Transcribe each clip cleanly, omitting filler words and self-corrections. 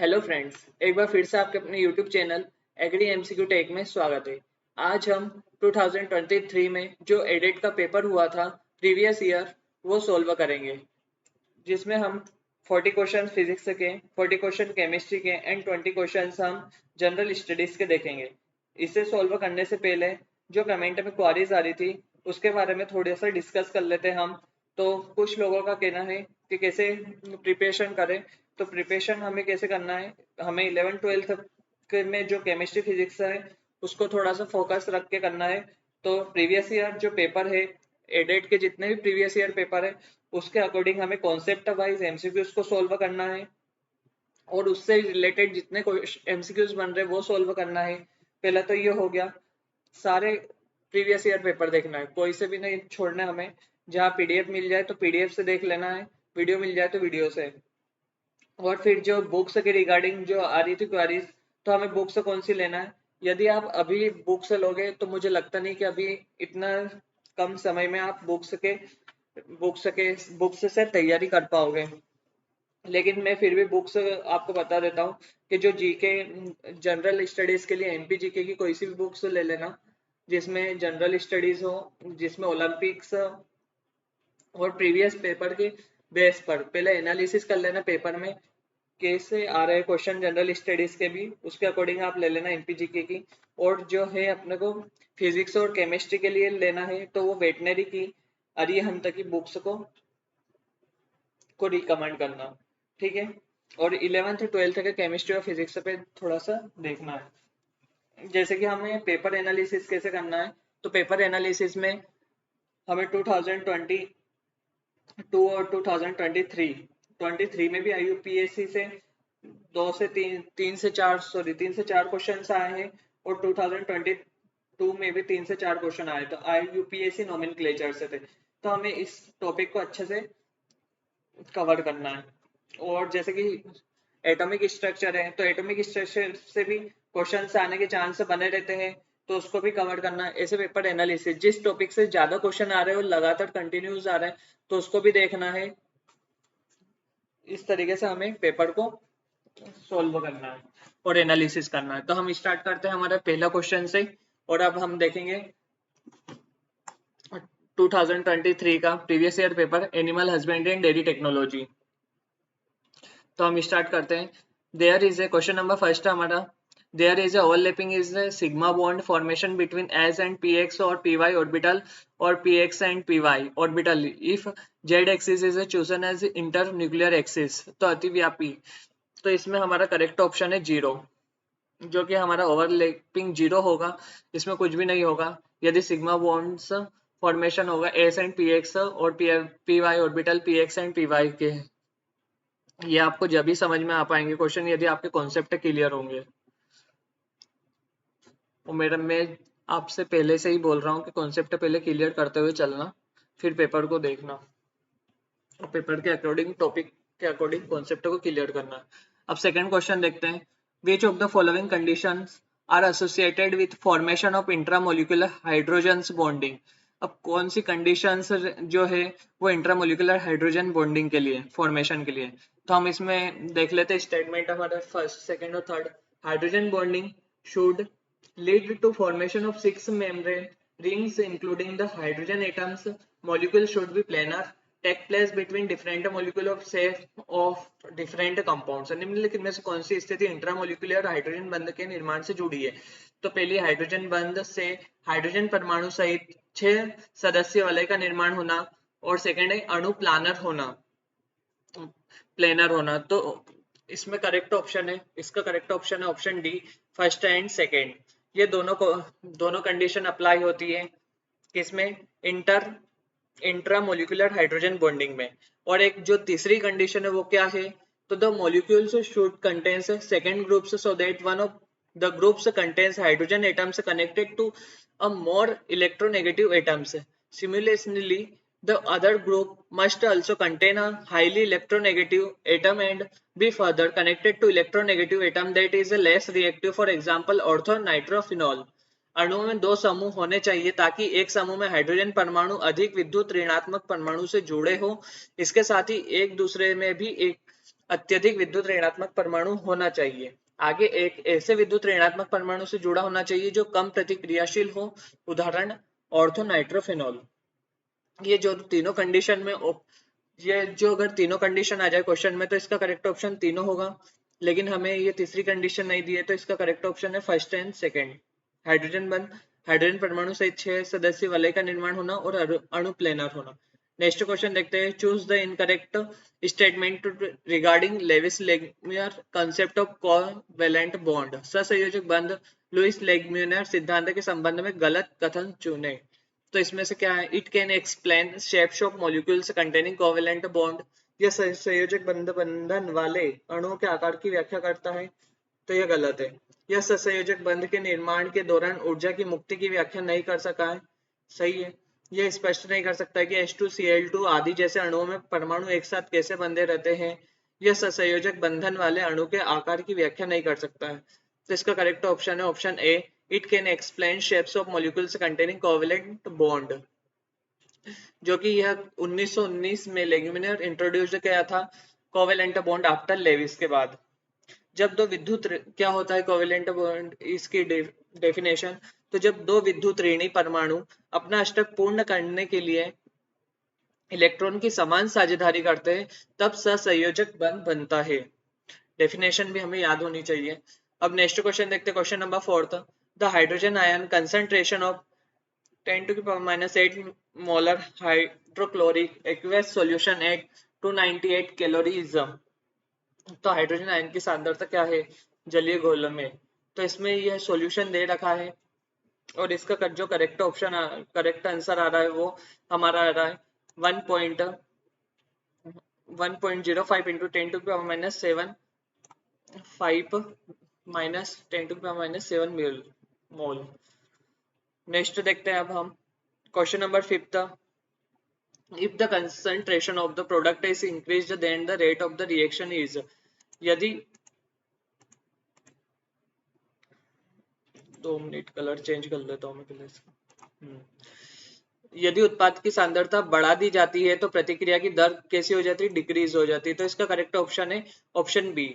Hello friends, एक बार फिर से आपके अपने YouTube channel agri MCQ tech में स्वागत है। आज हम 2023 में जो एडिट का पेपर हुआ था प्रीवियस ईयर वो सोल्व करेंगे, जिसमें हम 40 क्वेश्चन फिजिक्स के, 40 क्वेश्चन केमिस्ट्री के एंड 20 क्वेश्चन हम जनरल स्टडीज के देखेंगे। इसे सोल्व करने से पहले जो कमेंट में क्वारीज आ रही थी उसके बारे में थोड़ा सा डिस्कस कर लेते हैं हम। तो कुछ लोगों का कहना है कि कैसे प्रिपरेशन करें। तो प्रिपरेशन हमें कैसे करना है, हमें 11th-12th में जो केमिस्ट्री फिजिक्स है उसको थोड़ा सा फोकस रख के करना है। तो प्रीवियस ईयर जो पेपर है, एडेट के जितने भी प्रीवियस ईयर पेपर है उसके अकॉर्डिंग हमें कॉन्सेप्ट वाइज एमसीक्यूज को सोल्व करना है और उससे रिलेटेड जितने एमसीक्यूज बन रहे हैं वो सोल्व करना है। पहला तो ये हो गया, सारे प्रीवियस ईयर पेपर देखना है, कोई से भी नहीं छोड़ना है हमें। जहाँ पीडीएफ मिल जाए तो पीडीएफ से देख लेना है, वीडियो मिल जाए तो वीडियो से। और फिर जो बुक्स के रिगार्डिंग जो आ रही थी क्वेरीज, तो हमें बुक से कौन सी लेना है। यदि आप अभी बुक से लोगे तो मुझे लगता नहीं कि अभी इतना कम समय में आप बुक्स से तैयारी कर पाओगे। लेकिन मैं फिर भी बुक्स आपको बता देता हूँ कि जो जीके जनरल स्टडीज के लिए एमपी जीके की कोई सी भी बुक्स ले लेना, जिसमें जनरल स्टडीज हो, जिसमें ओलंपिक्स और प्रीवियस पेपर के बेस पर पहले एनालिसिस कर लेना पेपर में कैसे आ रहे हैं क्वेश्चन जनरल स्टडीज के भी, उसके अकॉर्डिंग आप ले लेना एमपीजीके की। और जो है अपने को फिजिक्स और केमिस्ट्री के लिए लेना है तो वो वेटनरी की अरिहंत की बुक्स को रिकमेंड करना, ठीक है। और 11th-12th के केमिस्ट्री और फिजिक्स पे थोड़ा सा देखना है। जैसे कि हमें पेपर एनालिसिस कैसे करना है, तो पेपर एनालिसिस में हमें 2022 और 2023 में भी आईयूपीएससी से 3 से 4 क्वेश्चन आए हैं और 2022 में भी 3 से 4 क्वेश्चन आए, तो आईयूपीएससी नोमेनक्लेचर से थे। तो हमें इस टॉपिक को अच्छे से कवर करना है। और जैसे कि एटॉमिक स्ट्रक्चर है तो एटॉमिक स्ट्रक्चर से भी क्वेश्चन आने के चांस बने रहते हैं, तो उसको भी कवर करना है। ऐसे पेपर एनालिसिस जिस टॉपिक से ज्यादा क्वेश्चन आ रहे हैं और लगातार कंटिन्यूस आ रहे हैं तो उसको भी देखना है। इस तरीके से हमें पेपर को सोल्व करना है और एनालिसिस करना है। तो हम स्टार्ट करते हैं हमारा पहला क्वेश्चन से। और अब हम देखेंगे 2023 का previous year paper animal husbandry and dairy technology. तो हम स्टार्ट करते हैं। There is a question number first हमारा, there is a overlapping is a sigma bond formation between S and px और py ऑर्बिटल और px and py orbital if z axis is chosen as internuclear axis, तो अतिव्यापी। तो इसमें हमारा correct option है zero, जो कि हमारा ओवरलैपिंग जीरो होगा, इसमें कुछ भी नहीं होगा। यदि सिग्मा बॉन्ड्स फॉर्मेशन होगा एस एंड px और py orbital px and py के, ये आपको जब भी समझ में आ पाएंगे क्वेश्चन यदि आपके कॉन्सेप्ट क्लियर होंगे। और मैडम मैं आपसे पहले से ही बोल रहा हूँ कि कॉन्सेप्ट पहले क्लियर करते हुए चलना, फिर पेपर को देखना और पेपर के अकॉर्डिंग टॉपिक के अकॉर्डिंग कॉन्सेप्ट को क्लियर करना। अब सेकंड क्वेश्चन देखते हैं। Which of the following conditions are associated with formation of intramolecular hydrogens bonding. अब कौन सी कंडीशंस जो है वो इंट्रामोलिकुलर हाइड्रोजन बॉन्डिंग के लिए, फॉर्मेशन के लिए। तो हम इसमें देख लेते हैं स्टेटमेंट हमारे फर्स्ट, सेकंड और third. Hydrogen bonding should lead to formation of 6 membrane rings including the hydrogen atoms. Molecule should be planar, take place between different molecule of shape of different compounds. निम्नलिखित में से कौन सी स्थिति intramolecular hydrogen बंध के निर्माण से जुड़ी है। तो पहली हाइड्रोजन बंध से हाइड्रोजन परमाणु सहित 6 सदस्य वलय का निर्माण होना, और सेकंड है अणु प्लेनर होना। तो इसमें करेक्ट ऑप्शन है, इसका करेक्ट ऑप्शन है option D, first and second. ये दोनों कंडीशन अप्लाई होती है किसमें, इंट्रामोलिकुलर हाइड्रोजन बॉन्डिंग में। और एक जो तीसरी कंडीशन है वो क्या है, तो the molecules should contains second groups so that one of the groups contains hydrogen atoms connected to a more electronegative atoms. Similarly, the other group must also contain a highly electronegative atom and be further connected to electronegative atom that is less reactive, for example orthonitrophenol। अणुओं में 2 समूह होने चाहिए ताकि एक समूह में hydrogen परमाणु अधिक विद्युत ऋणात्मक परमाणु से जुड़े हो, इसके साथ ही एक दूसरे में भी एक अत्यधिक विद्युत ऋणात्मक परमाणु होना चाहिए। आगे एक ऐसे विद्युत ऋणात्मक परमाणु से जुड़ा होना चाहिए जो कम प्रतिक्रियाशील हो, उदाहरण ऑर्थो नाइट्रोफेनॉल। ये जो तीनों कंडीशन में ये जो अगर तीनों कंडीशन आ जाए क्वेश्चन में तो इसका करेक्ट ऑप्शन तीनों होगा, लेकिन हमें ये तीसरी कंडीशन नहीं दी है तो इसका करेक्ट ऑप्शन है फर्स्ट एंड सेकंड। हाइड्रोजन बंध, हाइड्रोजन परमाणु सहित 6 सदस्य वलय का निर्माण होना और अणु प्लेनर होना। नेक्स्ट क्वेश्चन देखते हैं, choose the incorrect statement regarding Lewis Langmuir concept of covalent bond. सहसंयोजक बंध लुईस लेगमियर सिद्धांत के संबंध में गलत कथन चुने। तो इसमें से क्या है, it can explain shapes of molecules containing covalent bond. यह संयोजक बंधन वाले अणुओं के आकार की व्याख्या करता है, तो यह गलत है। यह सहसंयोजक बंध के निर्माण के दौरान ऊर्जा की मुक्ति की व्याख्या नहीं कर सका है, सही है। यह स्पष्ट नहीं कर सकता है कि H2Cl2 आदि जैसे अणुओं में परमाणु एक साथ कैसे बंधे रहते हैं। यह सहसंयोजक बंधन वाले अणु के आकार की व्याख्या नहीं कर सकता है, तो इसका करेक्ट ऑप्शन है option A, it can explain shapes of molecules containing covalent bond, जो कि यह 1919 में लेगमियर इंट्रोड्यूस किया था कोवैलेंट बॉन्ड आफ्टर लेविस के बाद। जब दो विद्युत क्या होता है कोवैलेंट बॉन्ड, इसकी डेफिनेशन, तो जब दो विद्युत ऋणी परमाणु अपना अष्टक पूर्ण करने के लिए इलेक्ट्रॉन की समान साझेदारी करते हैं तब सहसंयोजक बंध बनता है। डेफिनेशन भी हमें याद होनी चाहिए। अब नेक्स्ट क्वेश्चन देखते हैं, question number 4। The hydrogen ion concentration of 10⁻⁸ molar hydrochloric aqueous solution at 298 calories. तो हाइड्रोजन आयन की सांद्रता क्या है जलीय घोल में, तो इसमें यह सॉल्यूशन दे रखा है और इसका जो करेक्ट ऑप्शन करेक्ट आंसर आ रहा है वो हमारा आ रहा है 1.05 इंटू 10⁻⁷ 5 माइनस 10⁻⁷ मोल। नेक्स्ट देखते हैं अब हम question number 5। If the concentration of the product is increased then the rate of the reaction is, यदि 2 मिनट कलर चेंज कर लेता हूँ मैं पहले इसका। यदि उत्पाद की सांद्रता बढ़ा दी जाती है तो प्रतिक्रिया की दर कैसी हो जाती है, डिक्रीज हो जाती है, तो इसका करेक्ट ऑप्शन है ऑप्शन बी।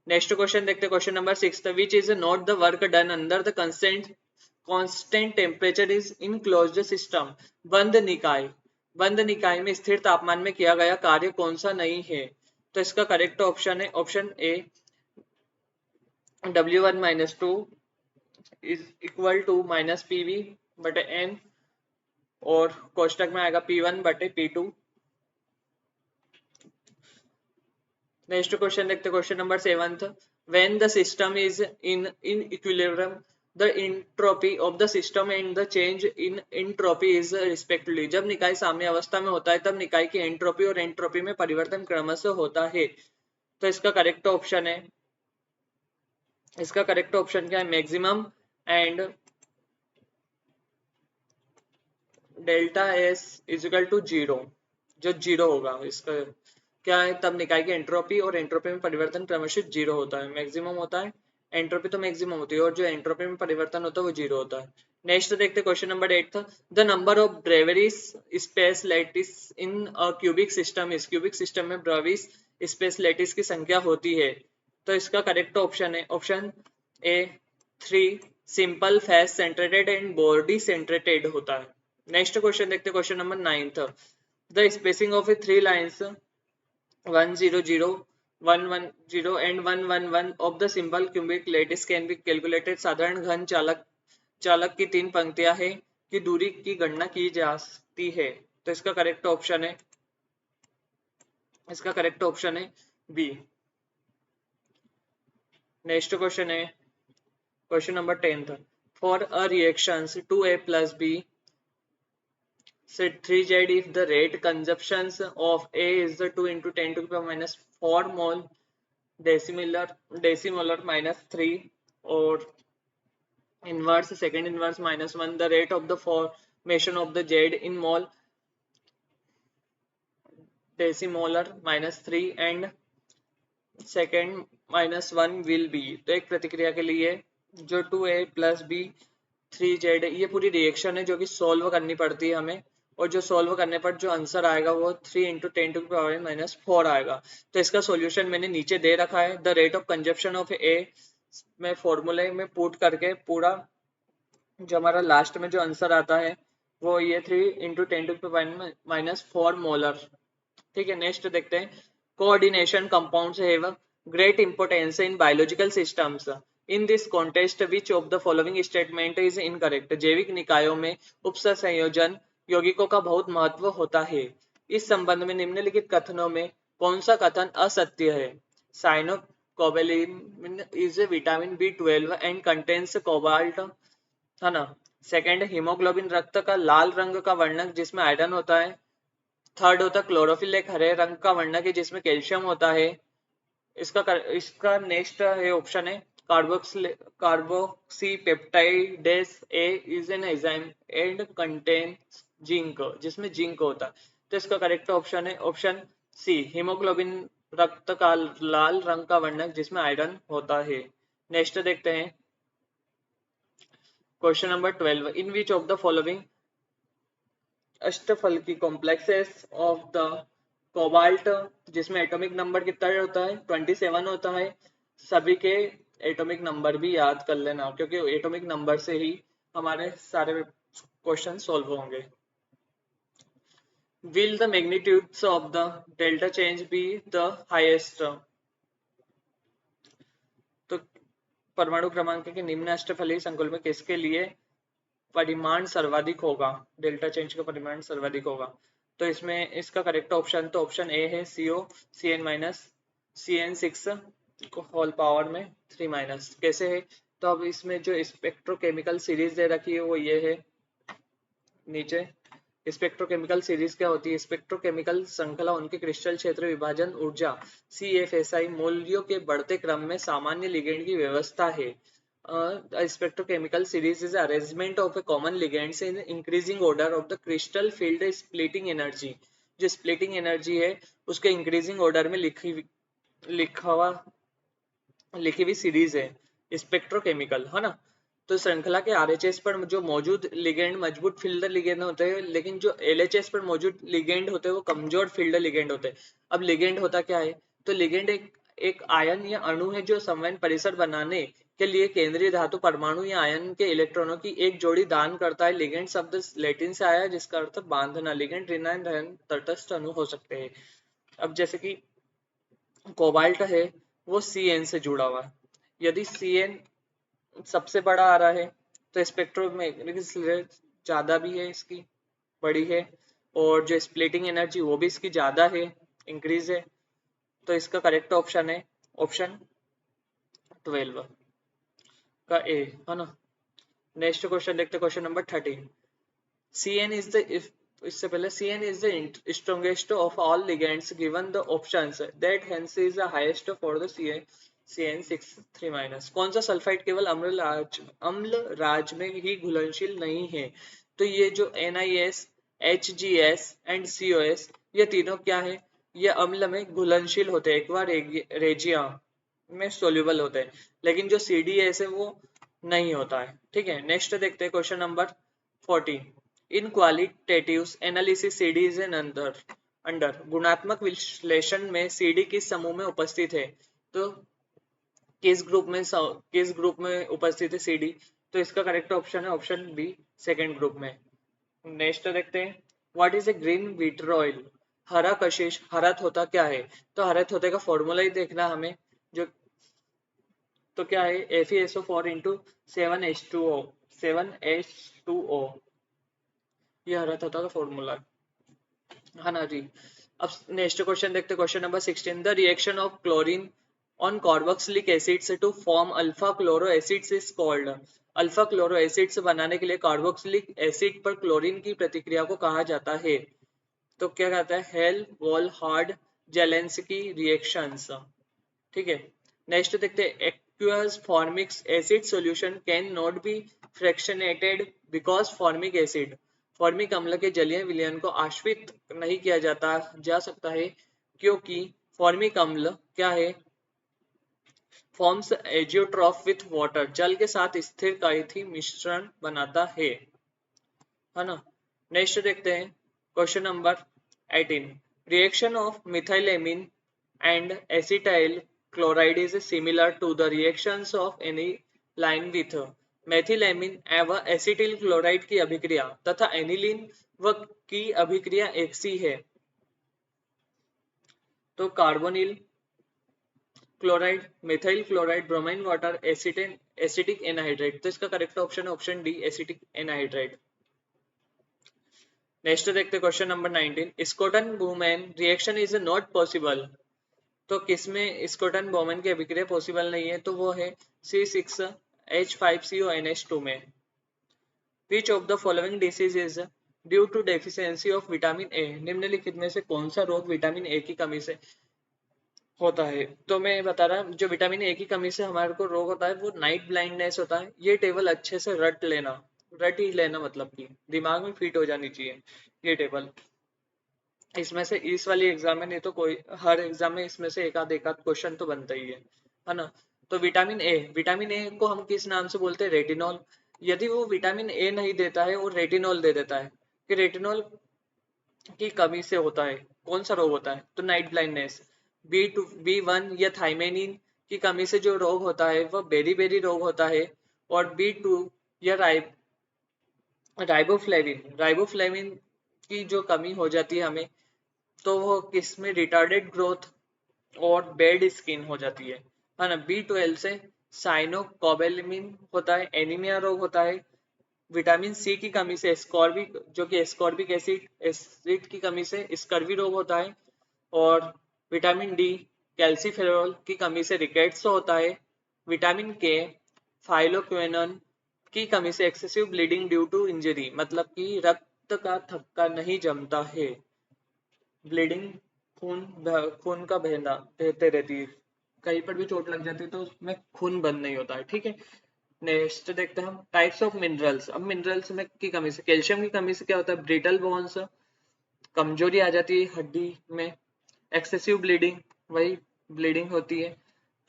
नेक्स्ट क्वेश्चन देखते हैं, question number 6। Which is not the work done under the constant temperature is in closed system। बंद निकाय में स्थिर तापमान में किया गया कार्य कौन सा नहीं है, तो इसका करेक्ट ऑप्शन है option A, W1 - 2 is equal to -PV बटे N और कोष्टक में आएगा P1 बटे P2। नेक्स्ट क्वेश्चन देखते हैं, question number 7। When the system is in equilibrium the entropy of the system and the change in entropy is respectively। जब निकाय साम्य अवस्था में होता है तब निकाय की एंट्रोपी और एंट्रोपी में परिवर्तन क्रमशः होता है, तो इसका करेक्ट ऑप्शन है, इसका करेक्ट ऑप्शन क्या है, maximum and delta S is equal to 0, जो 0 होगा इसका क्या है, तब निकाय की एंट्रोपी और एंट्रोपी में परिवर्तन क्रमशः 0 होता है, मैक्सिमम होता है, एंट्रोपी तो मैक्सिमम होती है और जो एंट्रोपी में परिवर्तन होता है वो 0 होता है। नेक्स्ट देखते क्वेश्चन नंबर 8 था, the number of Bravais space lattice in a cubic system is, cubic system में ब्रेवियस स्पेस लैटिस की संख्या होती है, तो इसका करेक्ट ऑप्शन है option A 3, simple face centred and body centred होता है। नेक्स्ट क्वेश्चन देखते question number 9। The spacing of a 3 lines 100 110 and 111 of the simple cubic lattice can be calculated। साधारण घन चालक की 3 पंक्तियां है की दूरी की गणना की जा सकती है, तो इसका करेक्ट ऑप्शन है, इसका करेक्ट ऑप्शन है बी। नेक्स्ट क्वेश्चन है question number 10। For a reactions 2A + B set 3Z if the rate consumptions of A is the 2 into 10⁻⁴ mole decimolar -3 or inverse second inverse -1, the rate of the formation of the Z in mole decimolar -3 and second -1 will be। तो एक प्रतिक्रिया के लिए जो 2A + B 3Z ये पूरी reaction है जो कि सॉल्व करनी पड़ती है हमें, और जो सोल्व करने पर जो आंसर आएगा वो 3 इंटू 10⁻⁻⁴ आएगा। तो इसका सॉल्यूशन मैंने नीचे दे रखा है। The rate of consumption of A में फॉर्मूले में पुट करके पूरा जो हमारा लास्ट में जो आंसर आता है वो ये 3 इंटू 10⁻⁻⁴ मोलर। ठीक है, नेक्स्ट देखते हैं। Coordination compounds have great importance in biological systems. In this contest which of the following statement is incorrect. जैविक निकायों में उपसंयोजन यौगिकों का बहुत महत्व होता है। इस संबंध में निम्नलिखित कथनों में कौन सा कथन असत्य है? Cyanocobalamin is vitamin B12 and contains cobalt, है ना। सेकंड, हीमोग्लोबिन रक्त का लाल रंग का वर्णक जिसमें आयरन होता है। थर्ड होता है क्लोरोफिल एक हरे रंग का वर्णक है जिसमें कैल्शियम होता है। इसका नेक्स्ट है ऑप्शन है carboxy peptidase A is an enzyme and contains zinc, जिसमें जिंक होता है। तो इसका करेक्ट ऑप्शन है ऑप्शन सी, हीमोग्लोबिन रक्त का लाल रंग का वर्णक जिसमें आयरन होता है। नेक्स्ट देखते हैं question number 12। In which of the following अष्टफलकी कॉम्प्लेक्सेस ऑफ द कोबाल्ट, जिसमें एटॉमिक नंबर कितना होता है 27 होता है। सभी के एटॉमिक नंबर भी याद कर लेना क्योंकि एटॉमिक नंबर से ही हमारे सारे क्वेश्चन सॉल्व होंगे। Will the magnitudes of the delta change be the highest? तो परमाणु क्रमांक के निम्न अष्टफलीय संकुल में किसके लिए परिमाण सर्वाधिक होगा? डेल्टा चेंज का परिमाण सर्वाधिक होगा। तो इसमें इसका करेक्ट ऑप्शन तो ऑप्शन ए है CO CN minus CN6 whole power में 3 माइनस। कैसे है? तो अब इसमें जो स्पेक्ट्रोकेमिकल सीरीज दे रखी है वो ये है नीचे। स्पेक्ट्रोकेमिकल सीरीज क्या होती है? स्पेक्ट्रोकेमिकल श्रृंखला उनके क्रिस्टल क्षेत्र विभाजन ऊर्जा CFSI मूल्यों के बढ़ते क्रम में सामान्य लिगेंड की व्यवस्था है। Spectrochemical series is arrangement of A common ligands in increasing order of the crystal field splitting energy. जो स्प्लिटिंग एनर्जी है उसके इंक्रीजिंग ऑर्डर में लिखी हुई सीरीज है स्पेक्ट्रोकेमिकल, है ना। तो श्रृंखला के RHS पर जो मौजूद लिगेंड मजबूत फील्ड लिगेंड होते हैं, लेकिन जो LHS पर मौजूद लिगेंड होते हैं वो कमजोर फील्ड लिगेंड होते हैं। अब लिगेंड होता क्या है? तो लिगेंड एक आयन या अणु है जो संवहन परिसर बनाने के लिए केंद्रीय धातु परमाणु या आयन के इलेक्ट्रॉनों की एक जोड़ी दान करता है। लिगेंड शब्द लैटिन से आया है जिसका अर्थ बांधना। लिगेंड ऋणायन धन तटस्थ अणु हो सकते हैं। अब जैसे कि कोबाल्ट है वो CN से जुड़ा हुआ है। यदि CN सबसे बड़ा आ रहा है तो स्पेक्ट्रोमैग्नेटिक ज्यादा भी है, इसकी बड़ी है, और जो स्प्लिटिंग एनर्जी वो भी इसकी ज्यादा है, इंक्रीज है। तो इसका करेक्ट ऑप्शन है ऑप्शन 12 का ए, है ना। नेक्स्ट क्वेश्चन देखते हैं, question number 13। CN is the इससे पहले CN is the strongest of all ligands given the options that hence is the highest for the CN6 3-। कौन सा सल्फाइड केवल अम्ल राज में ही घुलनशील नहीं है? तो ये जो NiS HGS एंड COS ये तीनों क्या है? ये अम्ल में घुलनशील होते हैं, एक्वा रेजिया में सोल्यूबल होते हैं, लेकिन जो CDS है वो नहीं होता है। ठीक है, नेक्स्ट देखते हैं question number 14। In qualitative analysis CD is an under गुणात्मक विश्लेषण में CD किस समूह में उपस्थित है? तो किस ग्रुप में उपस्थित है CD? तो इसका करेक्ट ऑप्शन है ऑप्शन बी, सेकंड ग्रुप में। नेक्स्ट देखते हैं, व्हाट इज ए ग्रीन विट्रोइल? हरा कशिश हरत होता क्या है? तो हरत होते का फॉर्मूला ही देखना हमें, जो तो क्या है FeSO4 इंटू 7H2O ये हरत होता का फॉर्मूला है ना जी। अब नेक्स्ट क्वेश्चन देखते हैं, question number 16। The reaction of chlorine on carboxylic acids to form alpha chloro acids is called. Alpha chloro acids बनाने के लिए कार्बोक्सिलिक एसिड पर क्लोरीन की प्रतिक्रिया को कहा जाता है। तो क्या कहता है? Hello wall hard Zelensky reactions. ठीक है, नेक्स्ट देखते हैं, aqueous formic acid solution can not be फ्रैक्शनेटेड because formic acid formic अम्ल के जलीय विलयन को आश्रित नहीं किया जा सकता है क्योंकि फॉर्मिक अम्ल क्या है? फॉर्म्स एजियोट्रॉफ विथ वाटर, जल के साथ स्थिर कायथी मिश्रण बनाता है ना। नेक्स्ट देखते हैं, Question number 18. Reaction of methylamine and acetyl chloride is similar to the reactions of aniline with methylamine व acetyl chloride की अभिक्रिया तथा aniline व की अभिक्रिया एक सी है। तो carbonyl chloride, methyl chloride, bromine water, acetic anhydride. तो इसका करेक्ट ऑप्शन है option D, acetic anhydride. Next देखते question number 19। Schotten Baumann reaction is not possible. तो किसमें स्कोटन बोमेन की अभिक्रिया पॉसिबल नहीं है? तो वो है C6H5CONH2 में। Which of the following disease is due to deficiency of vitamin A. निम्नलिखित में से कौन सा रोग विटामिन ए की कमी से होता है? तो मैं बता रहा जो विटामिन ए की कमी से हमारे को रोग होता है वो नाइट ब्लाइंडनेस होता है। ये टेबल अच्छे से रट ही लेना, मतलब कि दिमाग में फिट हो जानी चाहिए ये टेबल। इसमें से इस वाली एग्जाम में नहीं तो कोई हर एग्जाम में इसमें से एक आध क्वेश्चन तो बनता ही है ना। तो विटामिन ए को हम किस नाम से बोलते हैं? रेटिनॉल। यदि वो विटामिन ए नहीं देता है और रेटिनॉल दे देता है, कि रेटिनॉल की कमी से होता है कौन सा रोग होता है? तो नाइट ब्लाइंडनेस। B1 या थाइमेनिन की कमी से जो रोग होता है वह बेरी रोग होता है। और B2 या राइबोफ्लेविन की जो कमी हो जाती है हमें, तो वो किसमें? रिटार्डेड ग्रोथ और बेड स्किन हो जाती है ना। B12 से साइनोकोबैलेमिन होता है, एनीमिया रोग होता है। विटामिन सी की कमी से स्कॉर्बिक, जो कि स्कॉर्बिक एसिड की कमी से स्कर्वी रोग होता है। और विटामिन डी कैल्सीफेरॉल की कमी से रिकेट्स होता है। विटामिन के फाइलोक्विनोन की कमी से excessive bleeding due to injury, मतलब कि रक्त का थक्का नहीं जमता है। ब्लीडिंग खून का बहते रहती है, कहीं पर भी चोट लग जाती है तो उसमें खून बंद नहीं होता है। ठीक है, नेक्स्ट देखते हैं हम टाइप्स ऑफ मिनरल्स। अब मिनरल्स में की कमी से, कैल्शियम की कमी से क्या होता है? ब्रिटल बोन्स, कमजोरी आ जाती है हड्डी में। एक्सेसिव ब्लीडिंग, वही ब्लीडिंग होती है।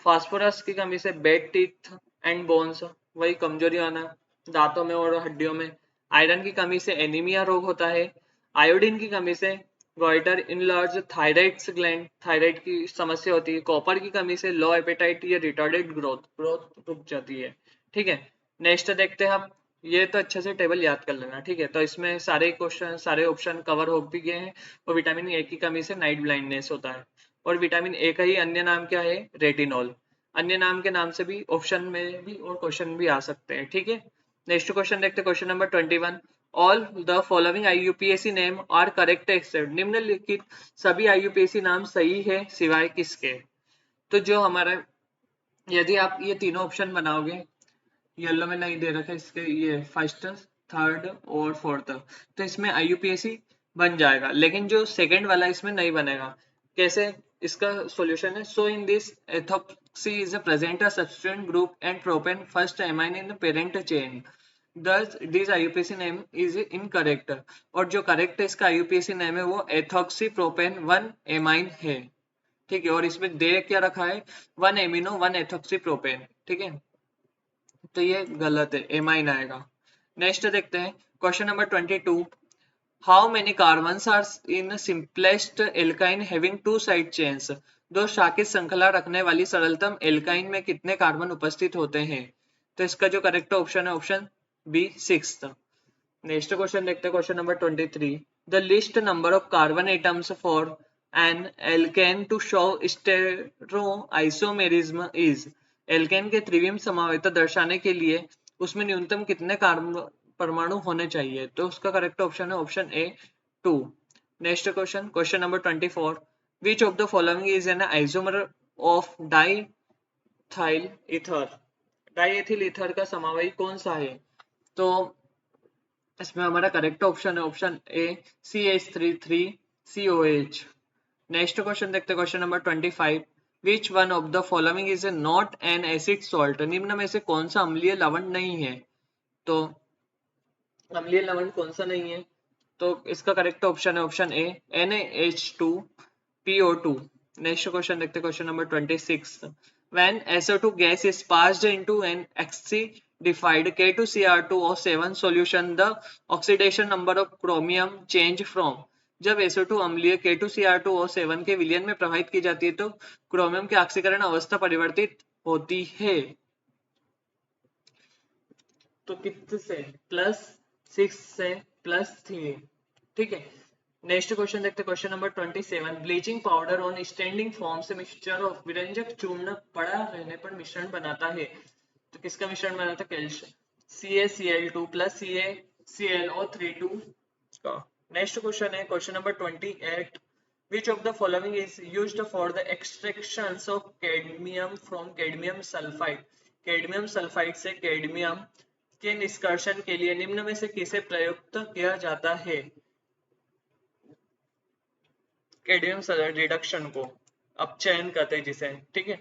फास्फोरस की कमी से बैड टीथ एंड बोन्स, वही कमजोरी आना दांतों में और हड्डियों में। आयरन की कमी से एनीमिया रोग होता है। आयोडीन की कमी से goitre enlarge thyroids gland, thyroid की समस्या होती है। कॉपर की कमी से लो एपेटाइट या रिटार्डेड ग्रोथ रुक जाती है। ठीक है, नेक्स्ट देखते हैं हम। ये तो अच्छे से टेबल याद कर लेना। ठीक है, तो इसमें सारे क्वेश्चन सारे ऑप्शन कवर हो भी गए हैं। और विटामिन ए की कमी से नाइट ब्लाइंडनेस होता है। और विटामिन ए का ही अन्य नाम क्या है? रेटिनॉल। अन्य नाम के नाम से भी ऑप्शन में भी और क्वेश्चन भी आ सकते हैं। ठीक है, नेक्स्ट क्वेश्चन देखते हैं question number 21। All the following IUPAC name are correct except. निम्नलिखित सभी IUPAC नाम सही है सिवाय किसके? तो जो हमारा, यदि आप ये तीनों ऑप्शन बनाओगे, येलो में नहीं दे रखा इसके, ये फर्स्ट, थर्ड और फोर्थ, तो इसमें IUPAC बन जाएगा। लेकिन जो सेकंड वाला इसमें नहीं बनेगा। कैसे? इसका सॉल्यूशन है, so in this ethoxy is present a substituent group and propane first amine in the parent chain, thus this IUPAC name is incorrect. और जो करेक्ट है इसका IUPAC नेम है वो एथोक्सी प्रोपेन 1 एमाइन है। ठीक है, और इसमें दे क्या रखा है? 1 एमिनो 1 एथोक्सी प्रोपेन। ठीक है, तो ये गलत है, एमाइन आएगा। नेक्स्ट देखते हैं question number 22। How many carbons are in simplest alkyne having two side chains. दो शाखित श्रृंखला रखने वाली सरलतम एल्काइन में कितने कार्बन उपस्थित होते हैं? तो इसका जो करेक्ट ऑप्शन है ऑप्शन बी, 6। नेक्स्ट क्वेश्चन देखते हैं question number 23। The least number of carbon atoms for an alkene to show stereoisomerism is. Alkene के त्रिविम समवेत दर्शाने के लिए उसमें न्यूनतम कितने कार्बन परमाणु होने चाहिए? तो उसका करेक्ट ऑप्शन है option A, 2। Next question, question number 24। Which of the following is an isomer of diethyl ether. Diethyl ether का समवायी कौन सा है? तो इसमें हमारा करेक्ट ऑप्शन है ऑप्शन ए, CH3COH। नेक्स्ट क्वेश्चन देखते हैं question number 25। Which one of the following is not an acid salt. निम्न में से कौन सा अम्लीय लवण नहीं है? तो अम्लीय लवण कौन सा नहीं है? तो इसका करेक्ट ऑप्शन है ऑप्शन ए, NaH2PO2। नेक्स्ट क्वेश्चन देखते हैं question number 26। When SO2 gas is passed into an acidified K2Cr2O7 solution, the oxidation number of chromium change from जब SO2 अम्लीय K2Cr2O7 के विलयन में प्रवाहित की जाती है तो क्रोमियम की ऑक्सीकरण अवस्था परिवर्तित होती है। तो कितने से +6 से +3। ठीक है, नेक्स्ट क्वेश्चन देखते, question number 27। Bleaching powder on standing form से मिक्सचर ऑफ विरंजक चूर्ण पड़ा रहने पर मिश्रण बनाता है। तो किसका मिश्रण बनाता है? कैल्शियम CaCl2 + CaClO3 का। नेक्स्ट क्वेश्चन है question number 28। Which of the following is used for the extractions of cadmium from cadmium sulfide? Cadmium sulphide से कैडमियम के निष्कर्षण के लिए निम्न में से किसे प्रयुक्त किया जाता है? कैडमियम रिडक्शन को अपचयन कहते हैं जिसे। ठीक है,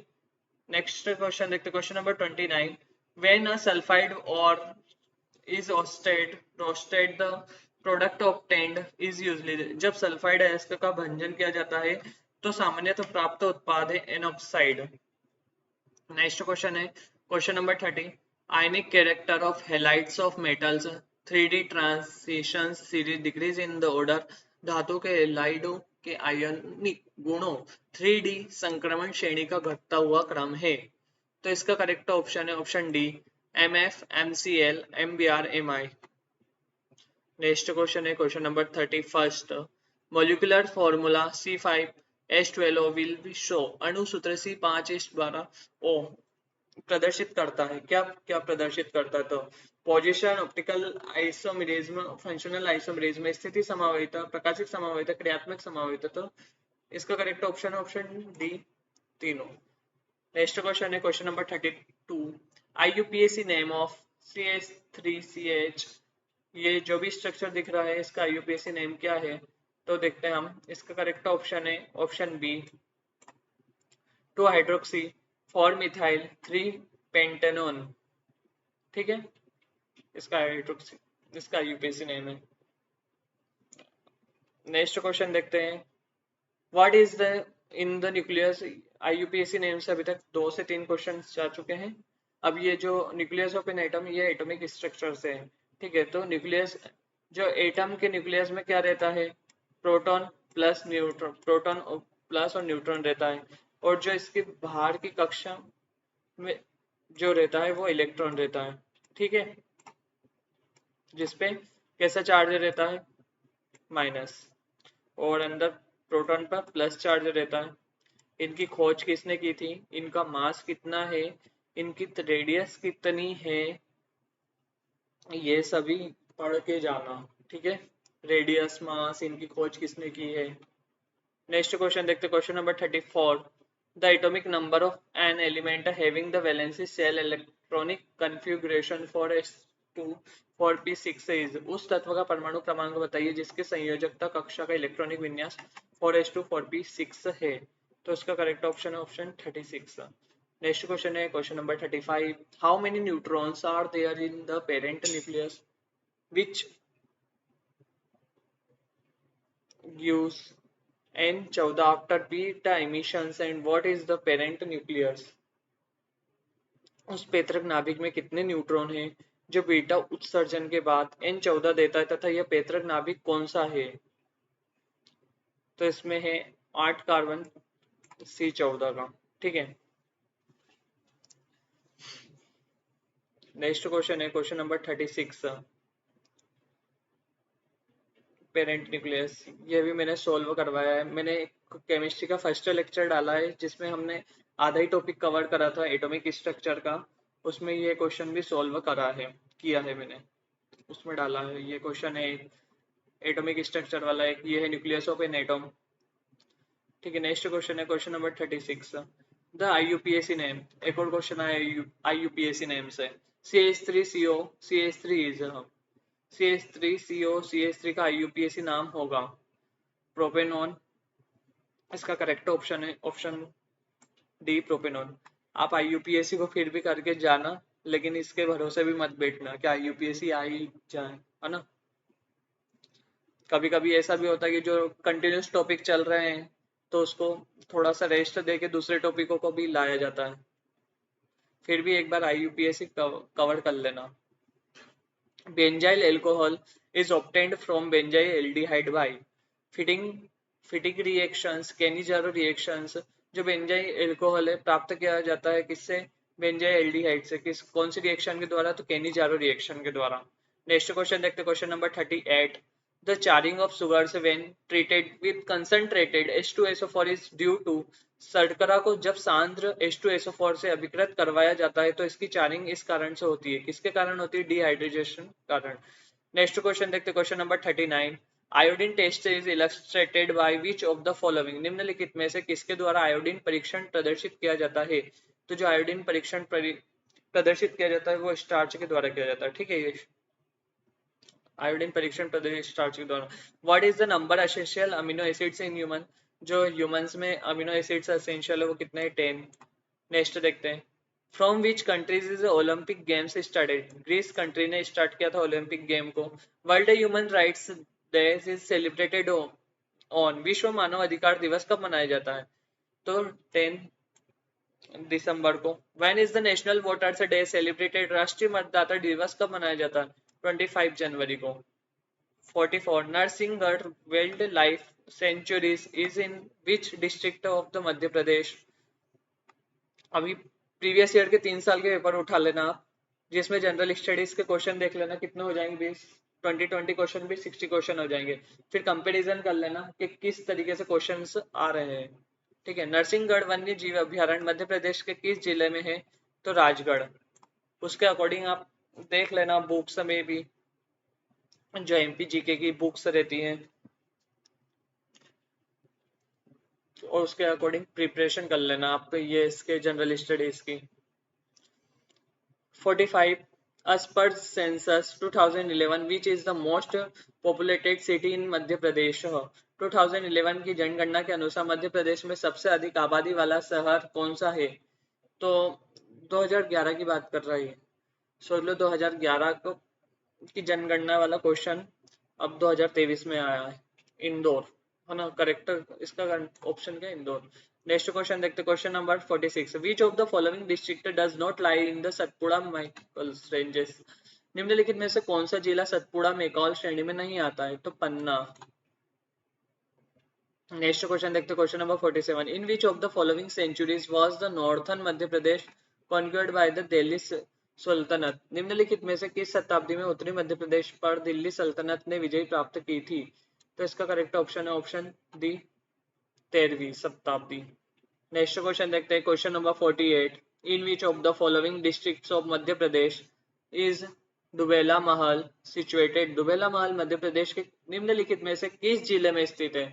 नेक्स्ट क्वेश्चन देखते, question number 29। When a sulphide और is roasted the product obtained is usually, जब सल्फाइड अयस्क का भंजन किया जाता है तो सामान्यतः प्राप्त उत्पाद है एन ऑक्साइड। नेक्स्ट क्वेश्चन है question number 30। Ionic character of halides of metals 3D transition series decrease in the order. धातु के हेलाइडों के आयनिक गुणों 3D संक्रमण श्रेणी का घटता हुआ क्रम है। तो इसका करेक्ट ऑप्शन है option D, MF, MCl, MBr, Mi। Next question है question number 31। Molecular formula C5H12O will be show. अणु सूत्र C5H द्वारा O प्रदर्शित करता है। क्या क्या प्रदर्शित करता है? तो position, optical isomerism, functional isomerism, स्थिति समावयिता, प्रकाशिक समावयिता, क्रियात्मक समावयिता। तो इसका करेक्ट ऑप्शन है ऑप्शन डी, तीनों। नेक्स्ट क्वेश्चन है question number 32। IUPAC name of CH3CH, ये जो भी स्ट्रक्चर दिख रहा है इसका IUPAC नेम क्या है? तो देखते हैं हम, इसका करेक्ट ऑप्शन है option B, 2 hydroxy 4 methyl 3 pentanone. ठीक है, इसका हाइड्रोक्सी, इसका IUPAC नेम है। नेक्स्ट क्वेश्चन देखते हैं, what is the in the nucleus. IUPAC name से अभी तक 2 से 3 क्वेश्चन जा चुके हैं। अब ये जो न्यूक्लियस ऑफ एन एटम, ये एटॉमिक स्ट्रक्चर से है। ठीक है, तो न्यूक्लियस, जो एटम के न्यूक्लियस में क्या रहता है? Proton plus neutron, proton plus और न्यूट्रॉन रहता है। और जो इसके बाहर की कक्षा में जो रहता है वो इलेक्ट्रॉन रहता है। ठीक है, जिसपे कैसा चार्ज रहता है? माइनस। और अंदर प्रोटॉन पर प्लस चार्ज रहता है। इनकी खोज किसने की थी? इनका मास कितना है? इनकी रेडियस कितनी है? ये सभी पढ़ के जाना। ठीक है, रेडियस, मास, इनकी खोज किसने की है। नेक्स्ट क्वेश्चन देखते, question number 34। The atomic number of an element having the valency shell electronic configuration for S2 4 p6 is. उस तत्व का परमाणु क्रमांक बताइए जिसके संयोजकता कक्षा का इलेक्ट्रॉनिक विन्यास 4s2 4p6 है। तो इसका करेक्ट ऑप्शन है ऑप्शन 36। नेक्स्ट क्वेश्चन है question number 35। How many neutrons are there in the parent nucleus which gives N14 after beta emissions and what is the parent nucleus। उस पैतृक नाभिक में कितने न्यूट्रॉन हैं जो बीटा उत्सर्जन के बाद N14 देता है तथा यह पैतृक नाभिक कौन सा है? तो इसमें है 8 कार्बन C14 का। ठीक है, नेक्स्ट क्वेश्चन है क्वेश्चन नंबर 36। पेरेंट न्यूक्लियस, ये भी मैंने सोल्व करवाया है। मैंने केमिस्ट्री का फर्स्ट लेक्चर डाला है जिसमें हमने आधा ही टॉपिक कवर करा था एटॉमिक स्ट्रक्चर का। उसमें ये क्वेश्चन भी सोल्व करा है, किया है मैंने, उसमें डाला है। ये क्वेश्चन है एटॉमिक स्ट्रक्चर वाला, एक ये है न्यूक्लियस ऑफ एन एटम। ठीक है, नेक्स्ट क्वेश्चन है question number 36। The IUPAC name, एक और क्वेश्चन है IUPAC नेम से। CH3CO CH3 is, CH3CO CH3 का IUPAC नाम होगा प्रोपेनॉन। इसका करेक्ट ऑप्शन है ऑप्शन डी, प्रोपेनॉन। आप IUPAC को फिर भी करके जाना, लेकिन इसके भरोसे भी मत बैठना कि IUPAC आ ही जाए, है ना। कभी कभी ऐसा भी होता है कि जो कंटिन्यूस टॉपिक चल रहे हैं तो उसको थोड़ा सा रेस्ट दे के दूसरे टॉपिकों को भी लाया जाता है। फिर भी एक बार IUPAC कवर कर लेना। Benzyl alcohol is obtained from benzyl aldehyde by। Fitting फिटिक reactions, Cannizzaro reactions, जो बेंजाइल एल्कोहल है प्राप्त किया जाता है किससे, बेंजाइल एल्डिहाइड से, किस कौन सी रिएक्शन के द्वारा, तो केनिजारो रिएक्शन के द्वारा। नेक्स्ट क्वेश्चन देखते, question number 38। The charring of sugars when treated with concentrated H2SO4 is due to, शर्करा को जब सांद्र H2SO4 से अभिकृत करवाया जाता है तो इसकी चारिंग इस कारण से होती है, किसके कारण होती है, डिहाइड्रेशन कारण। नेक्स्ट क्वेश्चन देखते, question number 39। Iodine test is illustrated by which of the following, निम्नलिखित में से किसके द्वारा आयोडीन परीक्षण प्रदर्शित किया जाता है। तो जो आयोडीन परीक्षण प्रदर्शित किया जाता है वो स्टार्च के द्वारा किया जाता है, ठीक है। ये आयोडीन परीक्षण प्रदर्शित स्टार्च के द्वारा। What is the number essential amino acids in human, जो ह्यूमंस में अमीनो एसिड्स एसेंशियल है वो कितने हैं, 10। नेक्स्ट देखते हैं, from which countries is Olympic games started, Greece country ने स्टार्ट किया था ओलंपिक गेम को। World human rights day is celebrated on, विश्व मानव अधिकार दिवस कब मनाया जाता है, तो 10 दिसंबर को। When is the national voters day celebrated, राष्ट्रीय मतदाता दिवस कब मनाया जाता है, 25 जनवरी को। 44 Narsinghgarh wildlife sanctuaries is in which district of the Madhya Pradesh. अभी प्रीवियस ईयर के 3 साल के पेपर उठा लेना आप, जिसमें जनरल स्टडीज के क्वेश्चन देख लेना कितने हो जाएंगे, 20 क्वेश्चन भी 60 क्वेश्चन हो जाएंगे। फिर कंपैरिजन कर लेना कि किस तरीके से क्वेश्चंस आ रहे हैं, ठीक है। नरसिंहगढ़ वन्य जीव अभ्यारण्य मध्य प्रदेश के किस जिले में है, तो राजगढ़। उसके अकॉर्डिंग आप देख लेना बुक्स में भी, जो एमपी जीके की बुक्स रहती हैं और उसके अकॉर्डिंग प्रिपरेशन कर लेना आप ये इसके जनरल स्टडीज की। 45 as per census 2011 which is the most populated city in Madhya Pradesh. 2011 की जनगणना के अनुसार मध्य प्रदेश में सबसे अधिक आबादी वाला शहर कौन सा है, तो 2011 की बात कर रही है। सोच लो 2011 को की जनगणना वाला क्वेश्चन अब 2023 में आया है, इंदौर है ना, करेक्ट इसका ऑप्शन क्या है, इंदौर। नेक्स्ट क्वेश्चन देखते, question number 46। Which of the following district does not lie in the Satpura Maikals ranges, निम्नलिखित में से कौन सा जिला सतपुड़ा मैकॉल श्रेणी में नहीं आता है, तो पन्ना। नेक्स्ट क्वेश्चन देखते, question number 47। In which of the following centuries was the northern Madhya Pradesh conquered by the Delhi sultanate, निम्नलिखित में से किस शताब्दी में उत्तरी मध्य प्रदेश पर दिल्ली सल्तनत ने विजय प्राप्त की थी, तो इसका करेक्ट ऑप्शन है ऑप्शन डी, 13वीं शताब्दी। नेक्स्ट क्वेश्चन देखते हैं, question number 48। In which of the following districts of Madhya Pradesh is Dubela Mahal situated, दुबेला महल मध्य प्रदेश के निम्नलिखित में से किस जिले में स्थित है,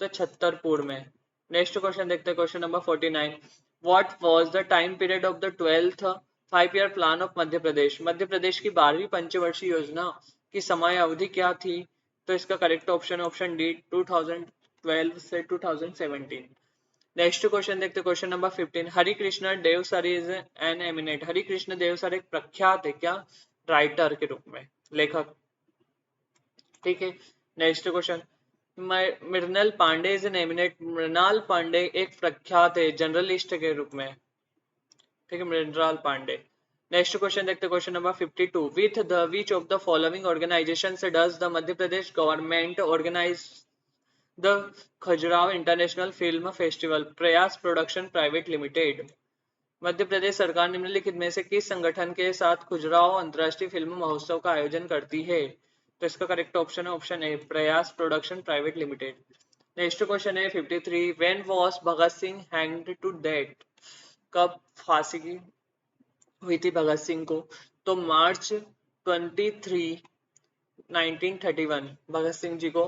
तो छतरपुर में। नेक्स्ट क्वेश्चन देखते हैं, question number 49। What was the time period of the 12th 5 year plan of Madhya Pradesh, Madhya Pradesh की 12वीं पंचवर्षीय योजना की समय अवधि क्या थी, तो इसका करेक्ट ऑप्शन है ऑप्शन डी, 2012 से 2017। नेक्स्ट क्वेश्चन देखते, question number 15। Hari Krishna Dev sir is an eminent, Hari Krishna Dev sir एक प्रख्यात है क्या, राइटर के रूप में, लेखक, ठीक है। Next question, Mrinal Pande is an eminent, Mrinal Pande एक प्रख्यात है जर्नलिस्ट के रूप में, ठीक है, मृणाल पांडे। नेक्स्ट क्वेश्चन देखते, question number 52। With the which of the following organization does the Madhya Pradesh government organize the Khajuraho international film festival, Prayas production private limited, Madhya Pradesh सरकार निम्नलिखित में से किस संगठन के साथ खजुराहो अंतर्राष्ट्रीय फिल्म महोत्सव का आयोजन करती है, तो इसका करेक्ट ऑप्शन है option A, Prayas production private limited. Next question है 53। When was Bhagat Singh hanged to death, कब फांसी की हुई थी भगत सिंह को, तो मार्च 23 1931 भगत सिंह जी को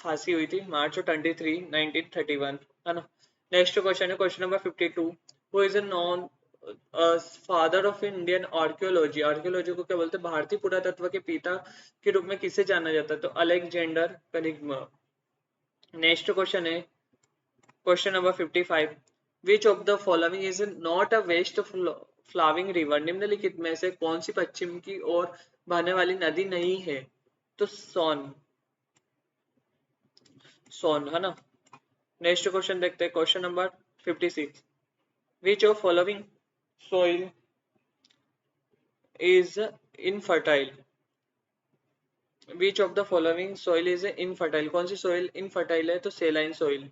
फांसी हुई थी, मार्च 23 1931, है ना। नेक्स्ट क्वेश्चन है question number 52। Who is non father of Indian archaeology, archaeology को क्या बोलते हैं, भारतीय पुरातत्व के पिता के रूप में किसे जाना जाता है, तो अलेक्जेंडर कनिग्मा। नेक्स्ट क्वेश्चन है question number 55। Which of the following is not a west flowing river, निम्नलिखित में से कौन सी पश्चिम की ओर बहने वाली नदी नहीं है, तो सोन, सोन, है ना। नेक्स्ट क्वेश्चन देखते हैं question number 56। Which of following soil is infertile, which of the following soil is infertile, कौन सी सोइल इनफर्टाइल है? तो सेलाइन सोइल।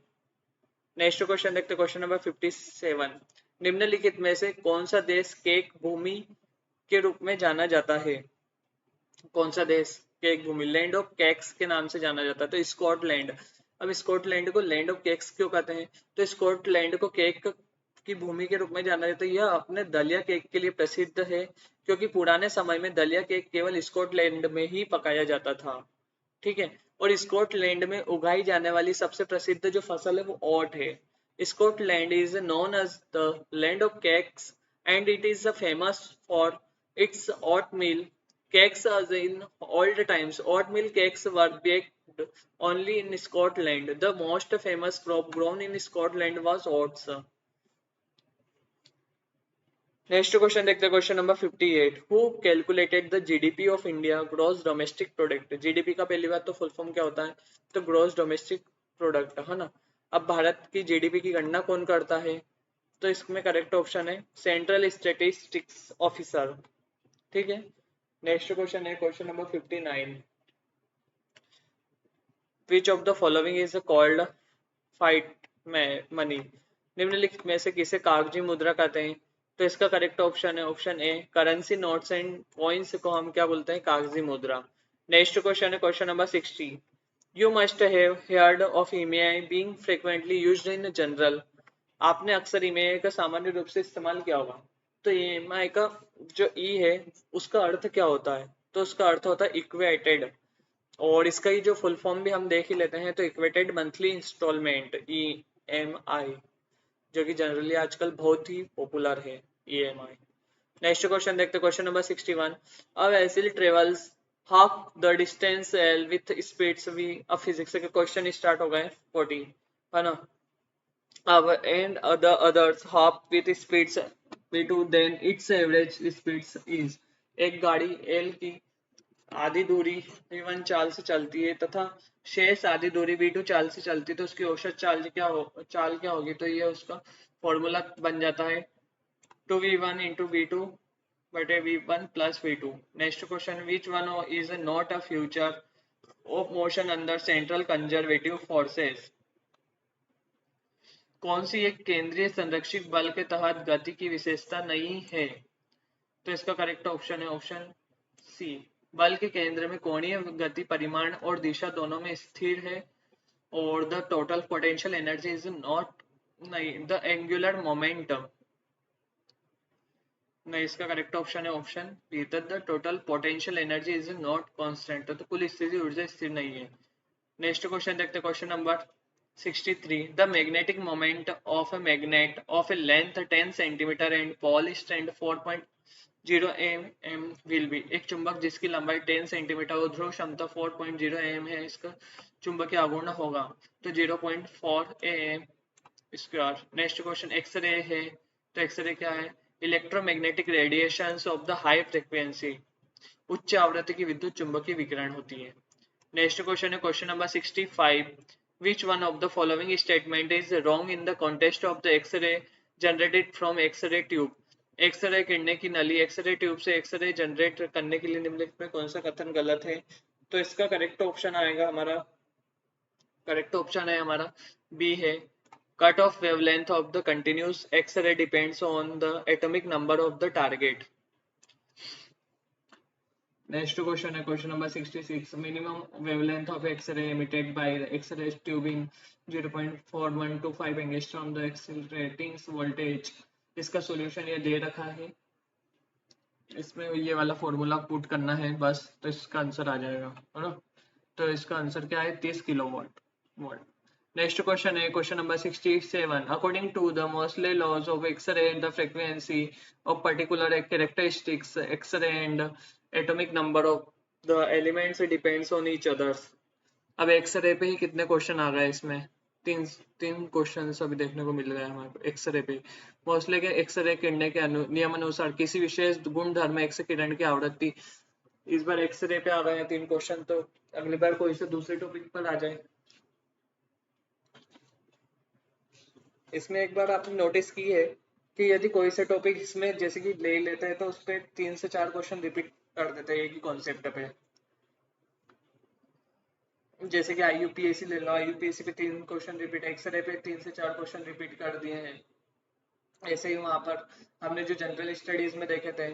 नेक्स्ट क्वेश्चन देखते हैं, क्वेश्चन नंबर 57। निम्नलिखित में से कौन सा देश केक भूमि के रूप में जाना जाता है? कौन सा देश केक भूमि, लैंड ऑफ केक्स के नाम से जाना जाता है? तो स्कॉटलैंड। अब स्कॉटलैंड को लैंड ऑफ केक्स क्यों कहते हैं? तो स्कॉटलैंड को केक की भूमि के रूप में जाना जाता है, यह अपने दलिया केक के लिए प्रसिद्ध है, क्योंकि पुराने समय में दलिया केक केवल स्कॉटलैंड में ही पकाया जाता था। ठीक है। और स्कॉटलैंड में उगाई जाने वाली सबसे प्रसिद्ध जो फसल है वो ओट है। Scotland is known as the land of cakes and it is famous for its oat mill cakes. As in old times, oatmeal cakes were baked only in Scotland. The most famous crop grown in Scotland was oats. Next question देखते हैं, question number 58। Who calculated the GDP of India, gross domestic product? GDP का पहली बात तो full form क्या होता है? तो ग्रॉस डोमेस्टिक प्रोडक्ट, है ना। अब भारत की जीडीपी की गणना कौन करता है? तो इसमें करेक्ट ऑप्शन है सेंट्रल स्टैटिस्टिक्स ऑफिसर। ठीक है। नेक्स्ट क्वेश्चन है question number 59। Which of the following is called fight money? निम्नलिखित में से किसे कागजी मुद्रा कहते हैं? तो इसका करेक्ट ऑप्शन है option A, currency notes and coins को हम क्या बोलते हैं? कागजी मुद्रा। नेक्स्ट क्वेश्चन है question number 60। You must have heard of EMI being frequently used in general. आपने अक्सर ईएमआई का सामान्य रूप से इस्तेमाल किया होगा। तो ईएमआई का जो ई है उसका अर्थ क्या होता है? तो उसका अर्थ होता है इक्वेटेड, और इसका ही जो फुल फॉर्म भी हम देख ही लेते हैं, तो इक्वेटेड मंथली इंस्टॉलमेंट, ईएमआई, जो कि जनरली आजकल बहुत ही पॉपुलर है, ईएमआई। नेक्स्ट क्वेश्चन देखते हैं, question number 61। A vessel travels half the distance L with speeds V. अब फिजिक्स के क्वेश्चन स्टार्ट हो गए 40, है ना। अब and the others half with speeds v2, then its average speeds is। एक गाड़ी एल की आधी दूरी v1 चाल से चलती है तथा शेष आधी दूरी v2 चाल से चलती है, तो उसकी औसत चाल क्या होगी? तो ये उसका फॉर्मूला बन जाता है 2v1 इंटू v2 बटे v1 plus v2। Next question, which one is not a future of motion under central conservative forces? कौन सी एक केंद्रीय संरक्षित बल के तहत गति की विशेषता नहीं है? तो इसका करेक्ट ऑप्शन है ऑप्शन सी, बल के केंद्र में कोणीय गति परिमाण और दिशा दोनों में स्थिर है, और the total potential energy is not, नहीं, द एंगुलर मोमेंटम, नहीं, इसका करेक्ट ऑप्शन है option B, the total potential energy is not constant, तो कुल स्थिति ऊर्जा स्थिर नहीं है। नेक्स्ट क्वेश्चन देखते हैं, question number 63। The magnetic moment of a magnet of A length 10 centimetre and polished and 4.0 mm will be. एक चुंबक जिसकी लंबाई 10 सेंटीमीटर और ध्रुव क्षमता 4.0 mm है, इसका चुंबकीय आघूर्ण होगा तो 0.4 am square. Next question, x ray है, तो एक्सरे क्या है? Electromagnetic radiations of the high frequency, उच्च आवृत्ति की विद्युत चुंबकीय विकिरण होती है। नेक्स्ट क्वेश्चन है question number 65। Which one of the following statement is wrong in the context of the x ray generated from x ray tube? X ray किरणें की नली एक्सरे ट्यूब से एक्सरे जनरेट करने के लिए निम्नलिखित में कौन सा कथन गलत है? तो इसका करेक्ट ऑप्शन आएगा हमारा, करेक्ट ऑप्शन है हमारा बी है, cut off wavelength of the continuous X ray depends on the atomic number of the target. Next question है question number 66। Minimum wavelength of X ray emitted by X ray tubing 0.4125 angstrom the accelerating voltage. इसका solution ये दे रखा है, इसमें ये वाला formula put करना है बस, तो इसका आंसर आ जाएगा, है ना। तो इसका आंसर क्या है? 30 किलोवाट वोल्ट। नेक्स्ट क्वेश्चन है question number 67। According to the mostly laws of x ray the frequency of particular characteristics x ray and atomic number of the elements depends on each others. अब x ray पे ही कितने question आ गए इसमें? तीन तीन question अभी देखने को मिल रहा है हमारे को एक्सरे पे। मोस्टली के एक्सरे किरणें के नियम अनुसार किसी विशेष गुण धर्म एक्स किरण की आवृत्ति। इस बार एक्सरे पे आ रहे हैं तीन क्वेश्चन, तो अगली बार कोई से दूसरे टॉपिक पर आ जाए। इसमें एक बार आपने नोटिस की है कि यदि कोई से टॉपिक इसमें जैसे कि ले लेते हैं तो उस पर 3 से 4 क्वेश्चन रिपीट कर देते हैं एक ही कॉन्सेप्ट पे। जैसे कि IUPAC ले लो, IUPAC पे 3 क्वेश्चन रिपीट, एक्सरे पे 3 से 4 क्वेश्चन रिपीट कर दिए हैं। ऐसे ही वहां पर हमने जो जनरल स्टडीज में देखे थे,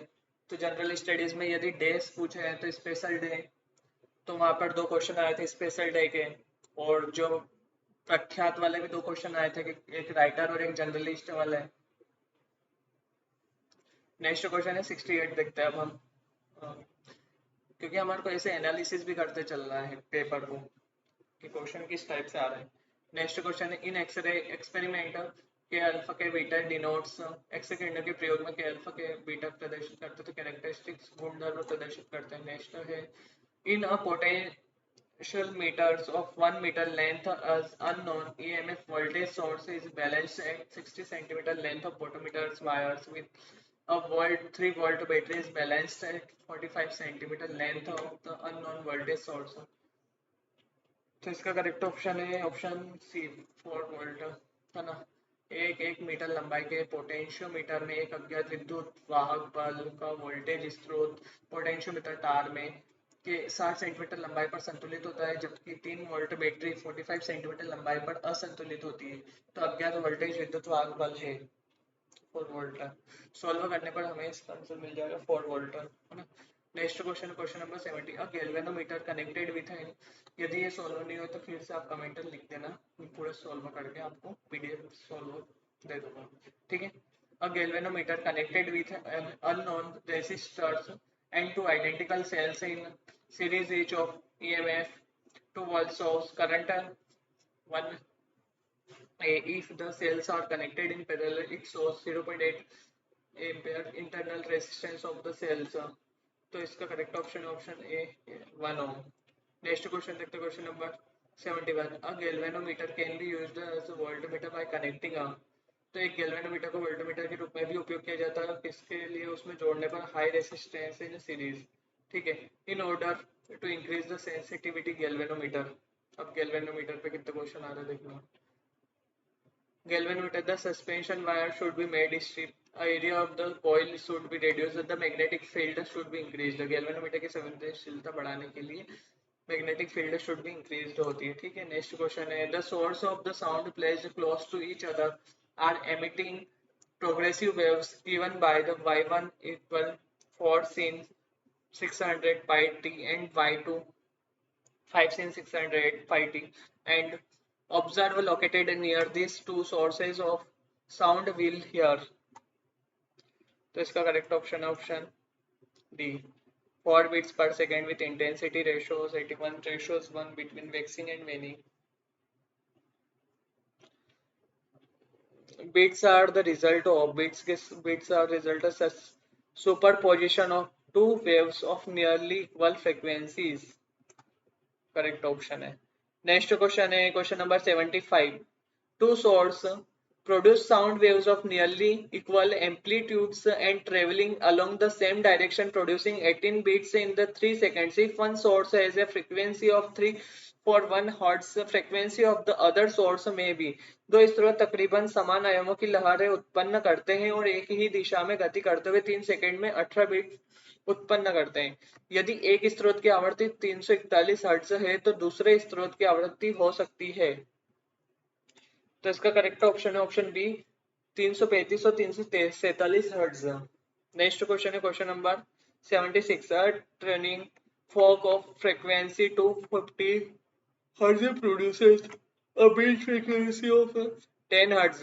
तो जनरल स्टडीज में यदि डेज पूछे हैं तो स्पेशल डे, तो वहां पर 2 क्वेश्चन आए थे स्पेशल डे के। और जो प्रख्यात वाले भी 2 क्वेश्चन आए थे कि एक राइटर और एक जर्नलिस्ट वाले। नेक्स्ट क्वेश्चन है 68, देखते हैं अब हम। अ, क्योंकि हमारे को ऐसे एनालिसिस भी करते चल रहा है पेपर को कि क्वेश्चन किस टाइप से आ रहा है। नेक्स्ट क्वेश्चन है इन एक्सरे एक्सपेरिमेंट के अल्फा के बीटा डिनोट्स, एक्स किरणों के प्रयोग में के अल्फा के बीटा प्रदर्शित करते तो कैरेक्टरिस्टिक्स गुणधर्म प्रदर्शित करते हैं। नेक्स्ट है इन अ potential meters of 1 meter length as unknown EMF voltage source is balanced at 60 centimeter length of potmeters wires with a volt 3 volt battery is balanced at 45 centimeter length of the unknown voltage source। तो इसका correct option है option C 4 volt, है ना। एक 1 metre लंबाई के potentiometer में एक अज्ञात विद्युत वाहक बल का वोल्टेज स्रोत पोटेंशियोमीटर तार में के 60 सेंटीमीटर लंबाई पर संतुलित होता है, जबकि 3 वोल्ट बैटरी 45 सेंटीमीटर लंबाई पर असंतुलित होती है। तो अज्ञात वोल्टेज विद्युत वाहक बल है 4 वोल्ट। सॉल्व करने पर हमें इसका आंसर मिल जाएगा 4 वोल्ट, है ना। Next question, question number 70, a galvanometer connected with an. यदि ये सॉल्व नहीं हो तो फिर से आप कमेंट लिख देना, मैं पूरा सॉल्व करके आपको PDF सॉल्व दे दूंगा, ठीक है। अ galvanometer connected with an unknown resistors and two identical sales in series each of EMF 2 volt source current 1 if the cells are connected in parallel it shows 0.8 ampere internal resistance of the cells। तो इसका correct option option A 1 ohm. Next question देखते हैं, question number 71, a galvanometer can be used as a voltmeter by connecting a. तो एक galvanometer को voltmeter के रूप में भी उपयोग किया जाता है, किसके लिए, उसमें जोड़ने पर हाई रेसिस्टेंस इन सीरीज, ठीक है, in order to increase the sensitivity galvanometer. अब गैल्वेनोमीटर पे कितने क्वेश्चन आ रहे हैं देखना। Galvanometer, the suspension wire should be made stiff. Area of the coil should be reduced. The magnetic field should be increased. Galvanometer की संवेदनशीलता बढ़ाने के लिए magnetic field should be increased होती है, ठीक है। नेक्स्ट क्वेश्चन है the source of the sound placed close to each other are emitting progressive waves given by the y1 equal 4 sin 600 pi t and y2 5 sin 600 pi t and observer located near these two sources of sound will hear। तो इसका correct option है option D 4 beats per second with intensity ratios 81 ratios 1 between waxing and waning। Beats are the result of beats are result of such superposition of two waves of nearly equal frequencies। Correct option है। Next question है question number 75, two swords produce sound waves of nearly equal amplitudes and traveling along the same direction producing 18 beats in the 3 seconds if one source has a frequency of 3 for 1 hertz frequency of the other source may be। दो स्रोत तकरीबन समान आयामों की लहरें उत्पन्न करते हैं और एक ही दिशा में गति करते हुए 3 सेकंड में 18 बीट उत्पन्न करते हैं। यदि एक स्रोत की आवृत्ति 341 हर्ट्ज है तो दूसरे स्रोत की आवृत्ति हो सकती है। तो इसका करेक्ट ऑप्शन है ऑप्शन बी 335 और 343 हर्ट्ज। नेक्स्ट क्वेश्चन है question number 76, training fork of frequency 250 hertz produces a beat frequency of 10 hertz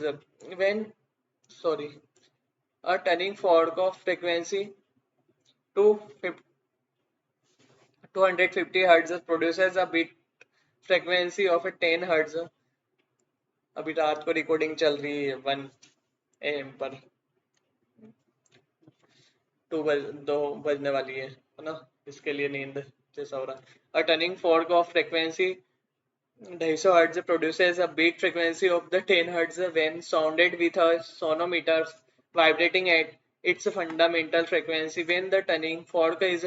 when sorry a turning fork of frequency 250 hertz produces a beat frequency of 10 hertz। अभी रात को recording चल रही है 1 AM पर, 2 बजने वाली है ना, इसके लिए नींद जैसा हो रहा है। A turning fork of frequency 250 hertz produces a beat frequency of the 10 hertz when sounded with a sonometer vibrating at its fundamental frequency। When the turning fork is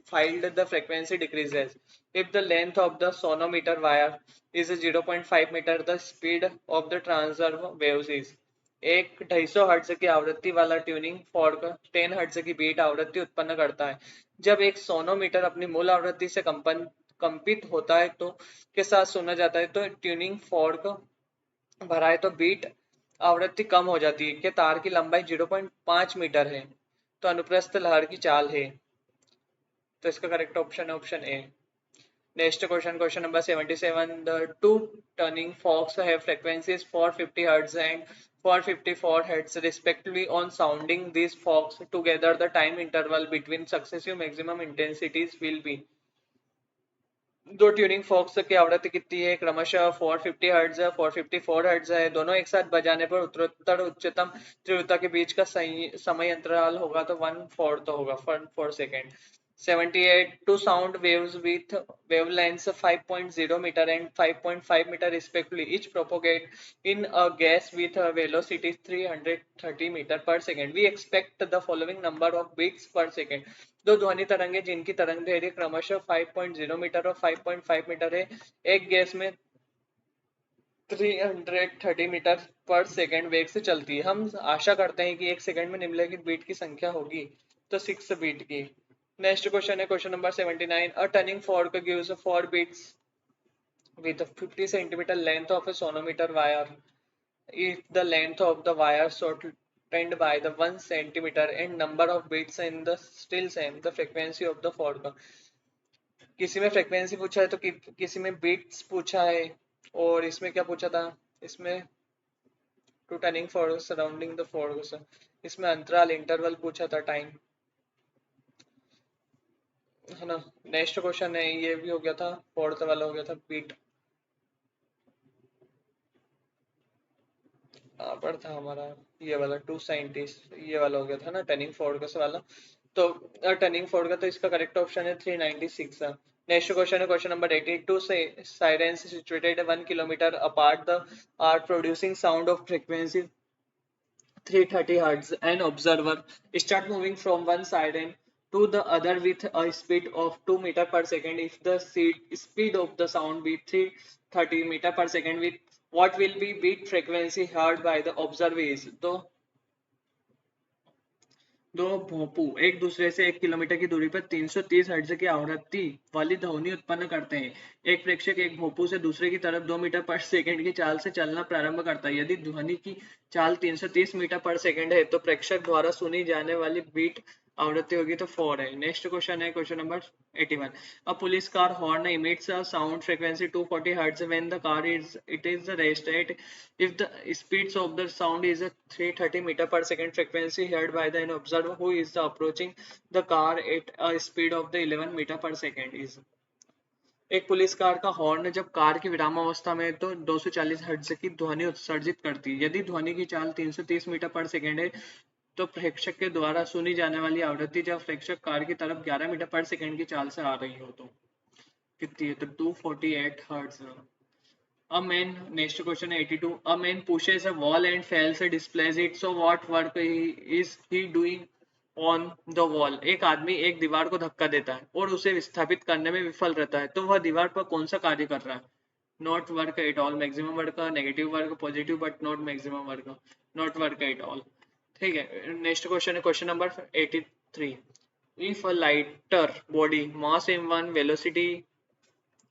filed, the frequency decreases. If the length of the sonometer wire is 0.5 meter, the speed of the transverse waves is। एक 250 hertz की आवृत्ति वाला tuning fork 10 hertz की beat आवृत्ति उत्पन्न करता है। जब एक सोनोमीटर अपनी मूल आवृत्ति से कंपन कंपित होता है तो के साथ सुना जाता है तो ट्यूनिंग फॉर्क भरा है तो बीट आवृत्ति कम हो जाती है कि तार की लंबाई 0.5 मीटर है तो अनुप्रस्थ लहर की चाल है। तो इसका करेक्ट ऑप्शन है option A. Next question, question number 77. The two turning forks have frequencies for 50 Hz and for 54 Hz respectively. On sounding these forks together, the time interval between successive maximum intensities will be. दो tuning fox की आवृत्ति कितनी है? क्रमशः 450 hertz है, 454 hertz है। दोनों एक साथ बजाने पर उत्तरोत्तर उच्चतम तीव्रता के बीच का समय अंतराल होगा तो 1/4 तो होगा, 1/4 second. 78 to sound waves with wavelengths 5.0 meter and 5.5 meter respectively, each propagate in a gas with a velocity 330 meter per second. We expect the following number of beats per second. दो ध्वनि तरंगे जिनकी तरंग दैर्ध्य क्रमशः 5.0 मीटर और 5.5 metre है, एक गैस में 330 मीटर पर सेकेंड वेग से चलती है। हम आशा करते हैं कि एक सेकंड में निम्नलिखित बीट की संख्या होगी तो 6 बीट की। नेक्स्ट क्वेश्चन है question number 79। A turning fork gives 4 beats with a 50 centimeter length of a sonometer wire. If the length of the wire shortened by the 1 centimeter and number of beats in the still same, the frequency of the fork. किसी में frequency पूछा है तो किसी में beats पूछा है, और इसमें क्या पूछा था? इसमें two turning fork surrounding the fork, इसमें अंतराल इंटरवल पूछा था, टाइम, है ना। नेक्स्ट क्वेश्चन है, ये भी हो गया था, फोर्थ वाला हो गया था बीट। पर था हमारा ये वाला 2 साइंटिस्ट, ये वाला हो गया था ना टर्निंग फोर्क वाला। तो टर्निंग फोर्क का तो इसका करेक्ट ऑप्शन है 396। नेक्स्ट क्वेश्चन है क्वेश्चन नंबर 82 से sirens situated 1 kilometer apart the are producing sound of frequency 330 hertz. An observer start moving from one siren to the other with a speed of 2 meter per second. If the speed of the sound be 330 meter per second, with what will be beat frequency heard by the observer is? तो दो भोंपू एक दूसरे से 1 kilometre की दूरी पर 330 hertz की आवृत्ति वाली ध्वनि उत्पन्न करते हैं। एक प्रेक्षक एक भोंपू से दूसरे की तरफ 2 मीटर पर सेकंड की चाल से चलना प्रारंभ करता है। यदि ध्वनि की चाल 330 मीटर पर सेकंड है तो प्रेक्षक द्वारा सुनी जाने वाली बीट आवृत्ति होगी तो 4 है। नेक्स्ट क्वेश्चन है question number 81। A police car horn emits a sound frequency 240 hertz when the car is raced at. If the speeds of the sound is a 330 meter per second, frequency heard by the observer who is approaching the car at a speed of the 11 meter per second is. एक police car का horn जब car की विरामावस्था में तो 240 hertz की ध्वनि उत्सर्जित करती है। यदि ध्वनि की चाल 330 मीटर पर सेकेंड है तो प्रेक्षक के द्वारा सुनी जाने वाली आवृत्ति जब प्रेक्षक कार की तरफ 11 मीटर पर सेकेंड की चाल से आ रही हो तो कितनी है? तो 248 hertz. A man, next question 82. A man pushes a wall and fails to displace it. So what work is he doing on the wall? एक आदमी एक दीवार को धक्का देता है और उसे विस्थापित करने में विफल रहता है, तो वह दीवार पर कौन सा कार्य कर रहा है? Not work at all, maximum work, negative work, positive but not maximum work, not work at all। ठीक है। नेक्स्ट क्वेश्चन है question number 83। If a lighter body mass m1 velocity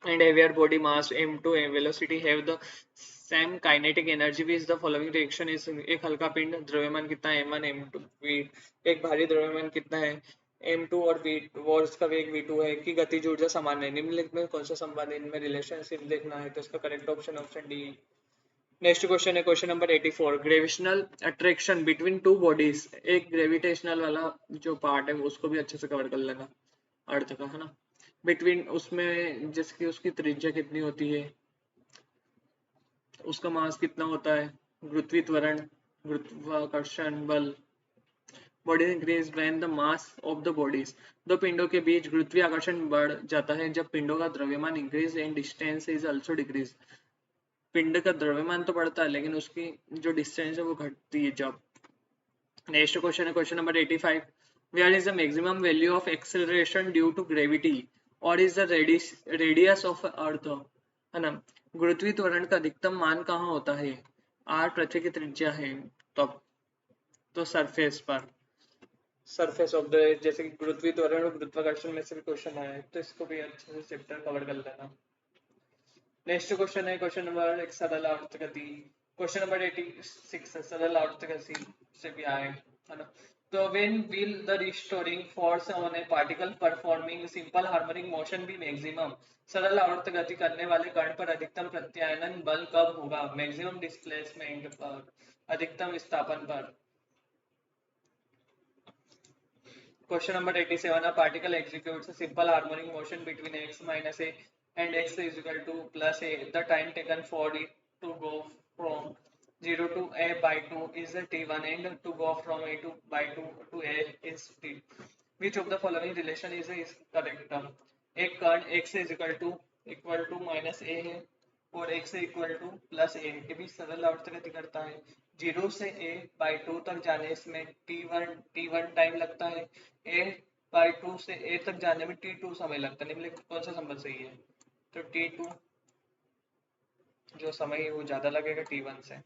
and heavier body mass m2 velocity have the same kinetic energy with the following reaction is। एक हल्का पिंड द्रव्यमान कितना है m1 m2 v, एक भारी द्रव्यमान कितना है m2 और v और इसका वेग v2 है कि गतिज ऊर्जा समान है। निम्नलिखित में कौन सा संबंध इनमें रिलेशनशिप देखना है तो इसका correct option option D. Next question है question number 84। Gravitational attraction between two bodies, एक ग्रेविटेशनल वाला जो पार्ट है उसको भी अच्छे से कवर कर लेना, अर्थ का, है ना। बिटवीन उसमें जिसकी उसकी त्रिज्या कितनी होती है, उसका मास कितना होता है, गुरुत्वीय त्वरण, गुरुत्वाकर्षण बल। Body increase when the mass of the bodies, दो पिंडों के बीच गुरुत्वीय आकर्षण बढ़ जाता है जब पिंडों का द्रव्यमान increase and distance is also decrease. पिंड का द्रव्यमान तो बढ़ता है लेकिन उसकी जो डिस्टेंस है वो घटती है जब। नेक्स्ट क्वेश्चन है question number 85। Where is the maximum value of acceleration due to gravity और is the radius of Earth, है ना। गुरुत्वीय त्वरण का अधिकतम मान कहाँ होता है? आर पृथ्वी की त्रिज्या है तब, तो सरफेस पर। सरफेस ऑफ द, जैसे कि गुरुत्वीय त्वरण और गुरुत्वाकर्षण में से भी क्वेश्चन आया है, तो इसको भी अच्छे से चैप्टर कवर कर लेना। नेक्स्ट क्वेश्चन है क्वेश्चन नंबर एक, सरल आवर्त गति। क्वेश्चन नंबर 86 है, सरल आवर्त गति से भी आए है ना। तो when will the restoring force on a particle performing simple harmonic motion be maximum. सरल आवर्त गति करने वाले कण पर अधिकतम प्रत्यायनन बल कब होगा? मैक्सिमम डिस्प्लेसमेंट पर, अधिकतम विस्थापन पर। Question number 87. A particle executes a simple harmonic motion between x minus a and x is equal to plus a. The time taken for it to go from 0 to a by 2 is t1 and to go from a to by 2 to a is t. Which of the following relation is correct? एक कण x is equal to minus a है और x equal two plus ए के बीच सरल आवर्त गति करता है। 0 से a बाई 2 तक जाने इसमें t1 टाइम लगता है, a बाई 2 से a तक जाने में t2 समय लगता है। निम्नलिखित कौन सा संबंध सही है? तो t2 जो समय है वो ज्यादा लगेगा t1 से।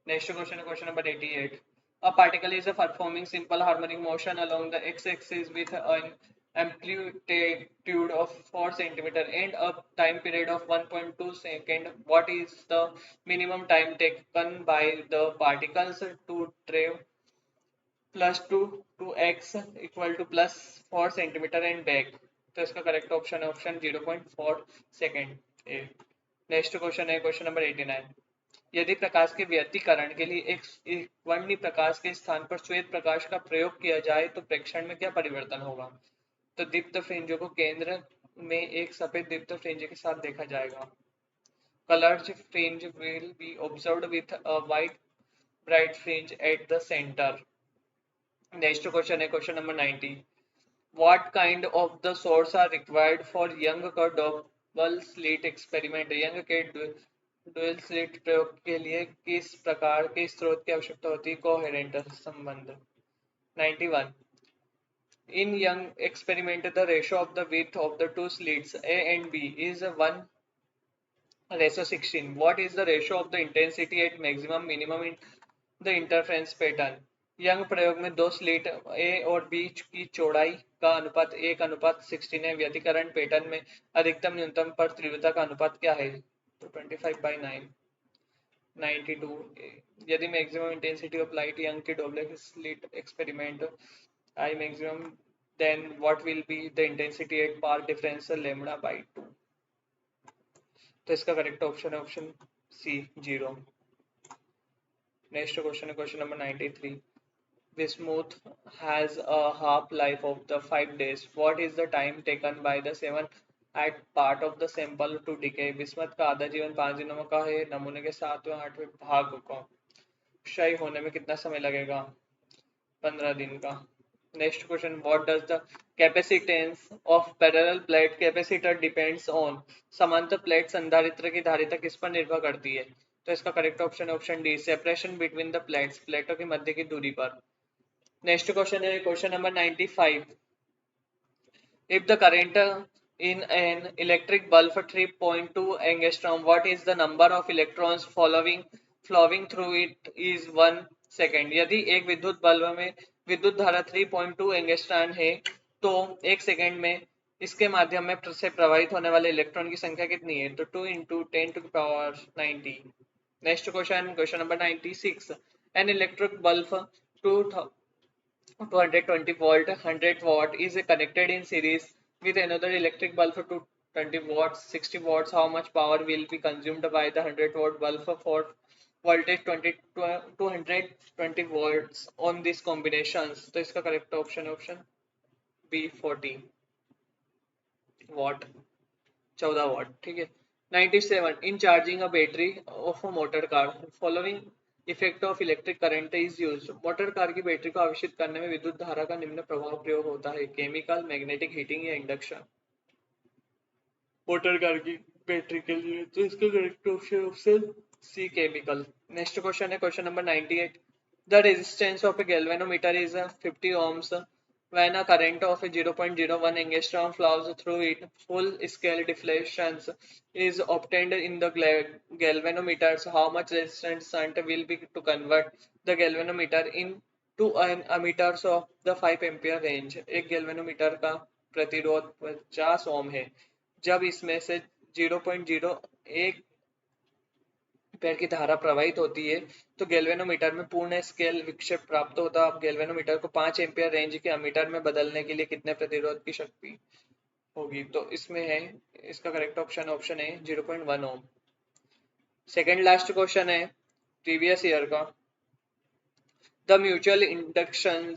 नेक्स्ट क्वेश्चन है question number 88. A particle is performing simple harmonic motion along the x-axis with an amplitude of 4 centimeter and a time period of 1.2 second. What is the minimum time taken by the particles to travel plus 2 to x equal to plus 4 centimeter and back? तो इसका correct option है option 0.4 second ए। Next question है question number 89. यदि प्रकाश के व्यतिकरण के लिए एक वर्णीय प्रकाश के स्थान पर श्वेत प्रकाश का प्रयोग किया जाए तो प्रेक्षण में क्या परिवर्तन होगा? तो दीप्त फ्रिंजों को केंद्र में एक सफेद दीप्त फ्रिंज के साथ देखा जाएगा। Colored fringe will be observed with a white bright fringe at the center. Next question है question number 90. What kind of the source are required for Young का double slit experiment? यंग के dual slit प्रयोग के लिए किस प्रकार के स्रोत की आवश्यकता होती है? कोहेरेंट संबंध। 91. In Young experiment, the ratio of the width of the two slits A and B is 1:16. What is the ratio of the intensity at maximum minimum in the interference pattern? Young प्रयोग में दो slit ए और B की चौड़ाई का अनुपात 1:16 है। व्यतिकरण पैटर्न में अधिकतम न्यूनतम पर तीव्रता का अनुपात क्या है? तो 25/9। 92. यदि maximum intensity of light Young के double slit experiment I maximum, then what will be the intensity at path difference λ/2? तो इसका करेक्ट ऑप्शन है ऑप्शन सी 0। नेक्स्ट क्वेश्चन है question number 93. Bismuth has a half life of the 5 days. What is the time taken by the 7 at part of the sample to decay? Bismuth का आधा जीवन 5 दिनों का है। नमूने के 7वें 8वें भाग को क्षय होने में कितना समय लगेगा? 15 दिन का। Next question. What does the capacitance of parallel plate capacitor depends on? समांतर प्लेट संधारित्र की धारिता किस पर निर्भर करती है? तो इसका करेक्ट ऑप्शन है option D, separation between the plates, प्लेटों के मध्य की दूरी पर। नेक्स्ट क्वेश्चन है question number 95. If the current in an electric bulb 3.2 angstrom, what is the number of electrons flowing through it is 1 second? यदि एक विद्युत बल्ब में विद्युत धारा 3.2 एंगस्ट्रॉन है तो एक सेकंड में इसके माध्यम में से प्रवाहित होने वाले इलेक्ट्रॉन की संख्या कितनी है? तो 2 into 10 to the power 90. Next question question number 96. An electric bulb 220 volt 100 watt is connected in series with another electric bulb for 220 watts 60 watts. How much power will be consumed by the 100 watt bulb for voltage 220 volts on these combinations? तो इसका correct option है option B 40 watt, 14 watt। ठीक है। 97. In charging a battery of a motor car, following effect of electric current is used. Motor car की battery को आवेशित करने में विद्युत धारा का निम्न प्रभाव प्रयोग होता है? केमिकल, मैग्नेटिक, हीटिंग या इंडक्शन? मोटर कार की बैटरी के लिए तो इसका correct option option C, chemical. Next question है question number 98. The resistance of a galvanometer is 50 ohms when a current of 0.01 angstrom flows through it. Full scale deflections is obtained in the galvanometers. How much resistance shunt will be to convert the galvanometer in to ammeters of the 5 ampere range. एक galvanometer का प्रतिरोध 50 ओम है। जब इसमें से 0.01 ampere की धारा प्रवाहित होती है तो गैल्वेनोमीटर में पूर्ण स्केल विक्षेप प्राप्त होता है। अब गैल्वेनोमीटर को 5 एम्पीयर रेंज के अमीटर में बदलने के लिए कितने प्रतिरोध की शक्ति होगी? तो इसमें है, इसका करेक्ट ऑप्शन है 0.1 ओम। सेकेंड लास्ट क्वेश्चन है प्रीवियस ईयर का। The mutual induction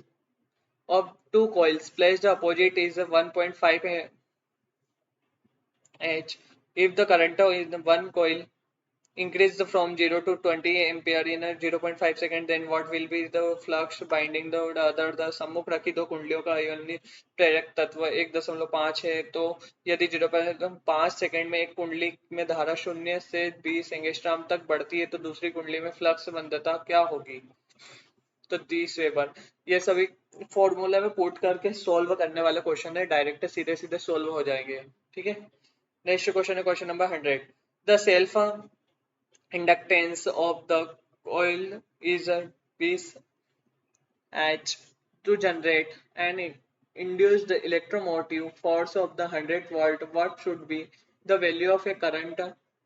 of two coils placed opposite is 1.5 H. If the current in one coil increased from 0 to 20 ampere in a 0.5 second, then what will be the flux binding the other? The सम्मुख रखी दो कुंडलियों का अयोनी प्रेरक तत्व 1.5 है, तो यदि 0.5 second में एक कुंडली में धारा 0 से 20 एंगस्ट्रॉम तक बढ़ती है तो दूसरी कुंडली में फ्लक्स बंधता क्या होगी? तो 30 वेबर। ये सभी फॉर्मूला में पुट करके सॉल्व करने वाले क्वेश्चन है, डायरेक्ट सीधे सीधे सॉल्व हो जाएंगे। ठीक है, नेक्स्ट क्वेश्चन है question number 100। The self inductance of the coil is 20 H. To generate an induced electromotive force of the 100 volt, what should be the value of a current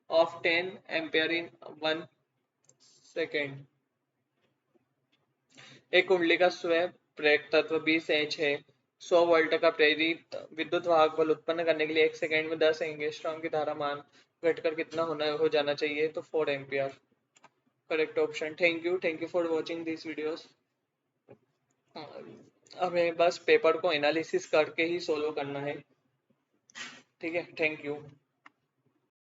of 10 ampere in 1 second? एक कुंडली का स्वयं प्रेरक तत्व 20 H है। 100 volt का प्रेरित विद्युत वाहक बल उत्पन्न करने के लिए 1 सेकंड में 10 एंगस्ट्रॉम की धारा मान घटकर कितना हो जाना चाहिए? तो 4 ampere correct option. Thank you for watching this videos. हमें बस पेपर को एनालिसिस करके ही सोल्व करना है। ठीक है, थैंक यू।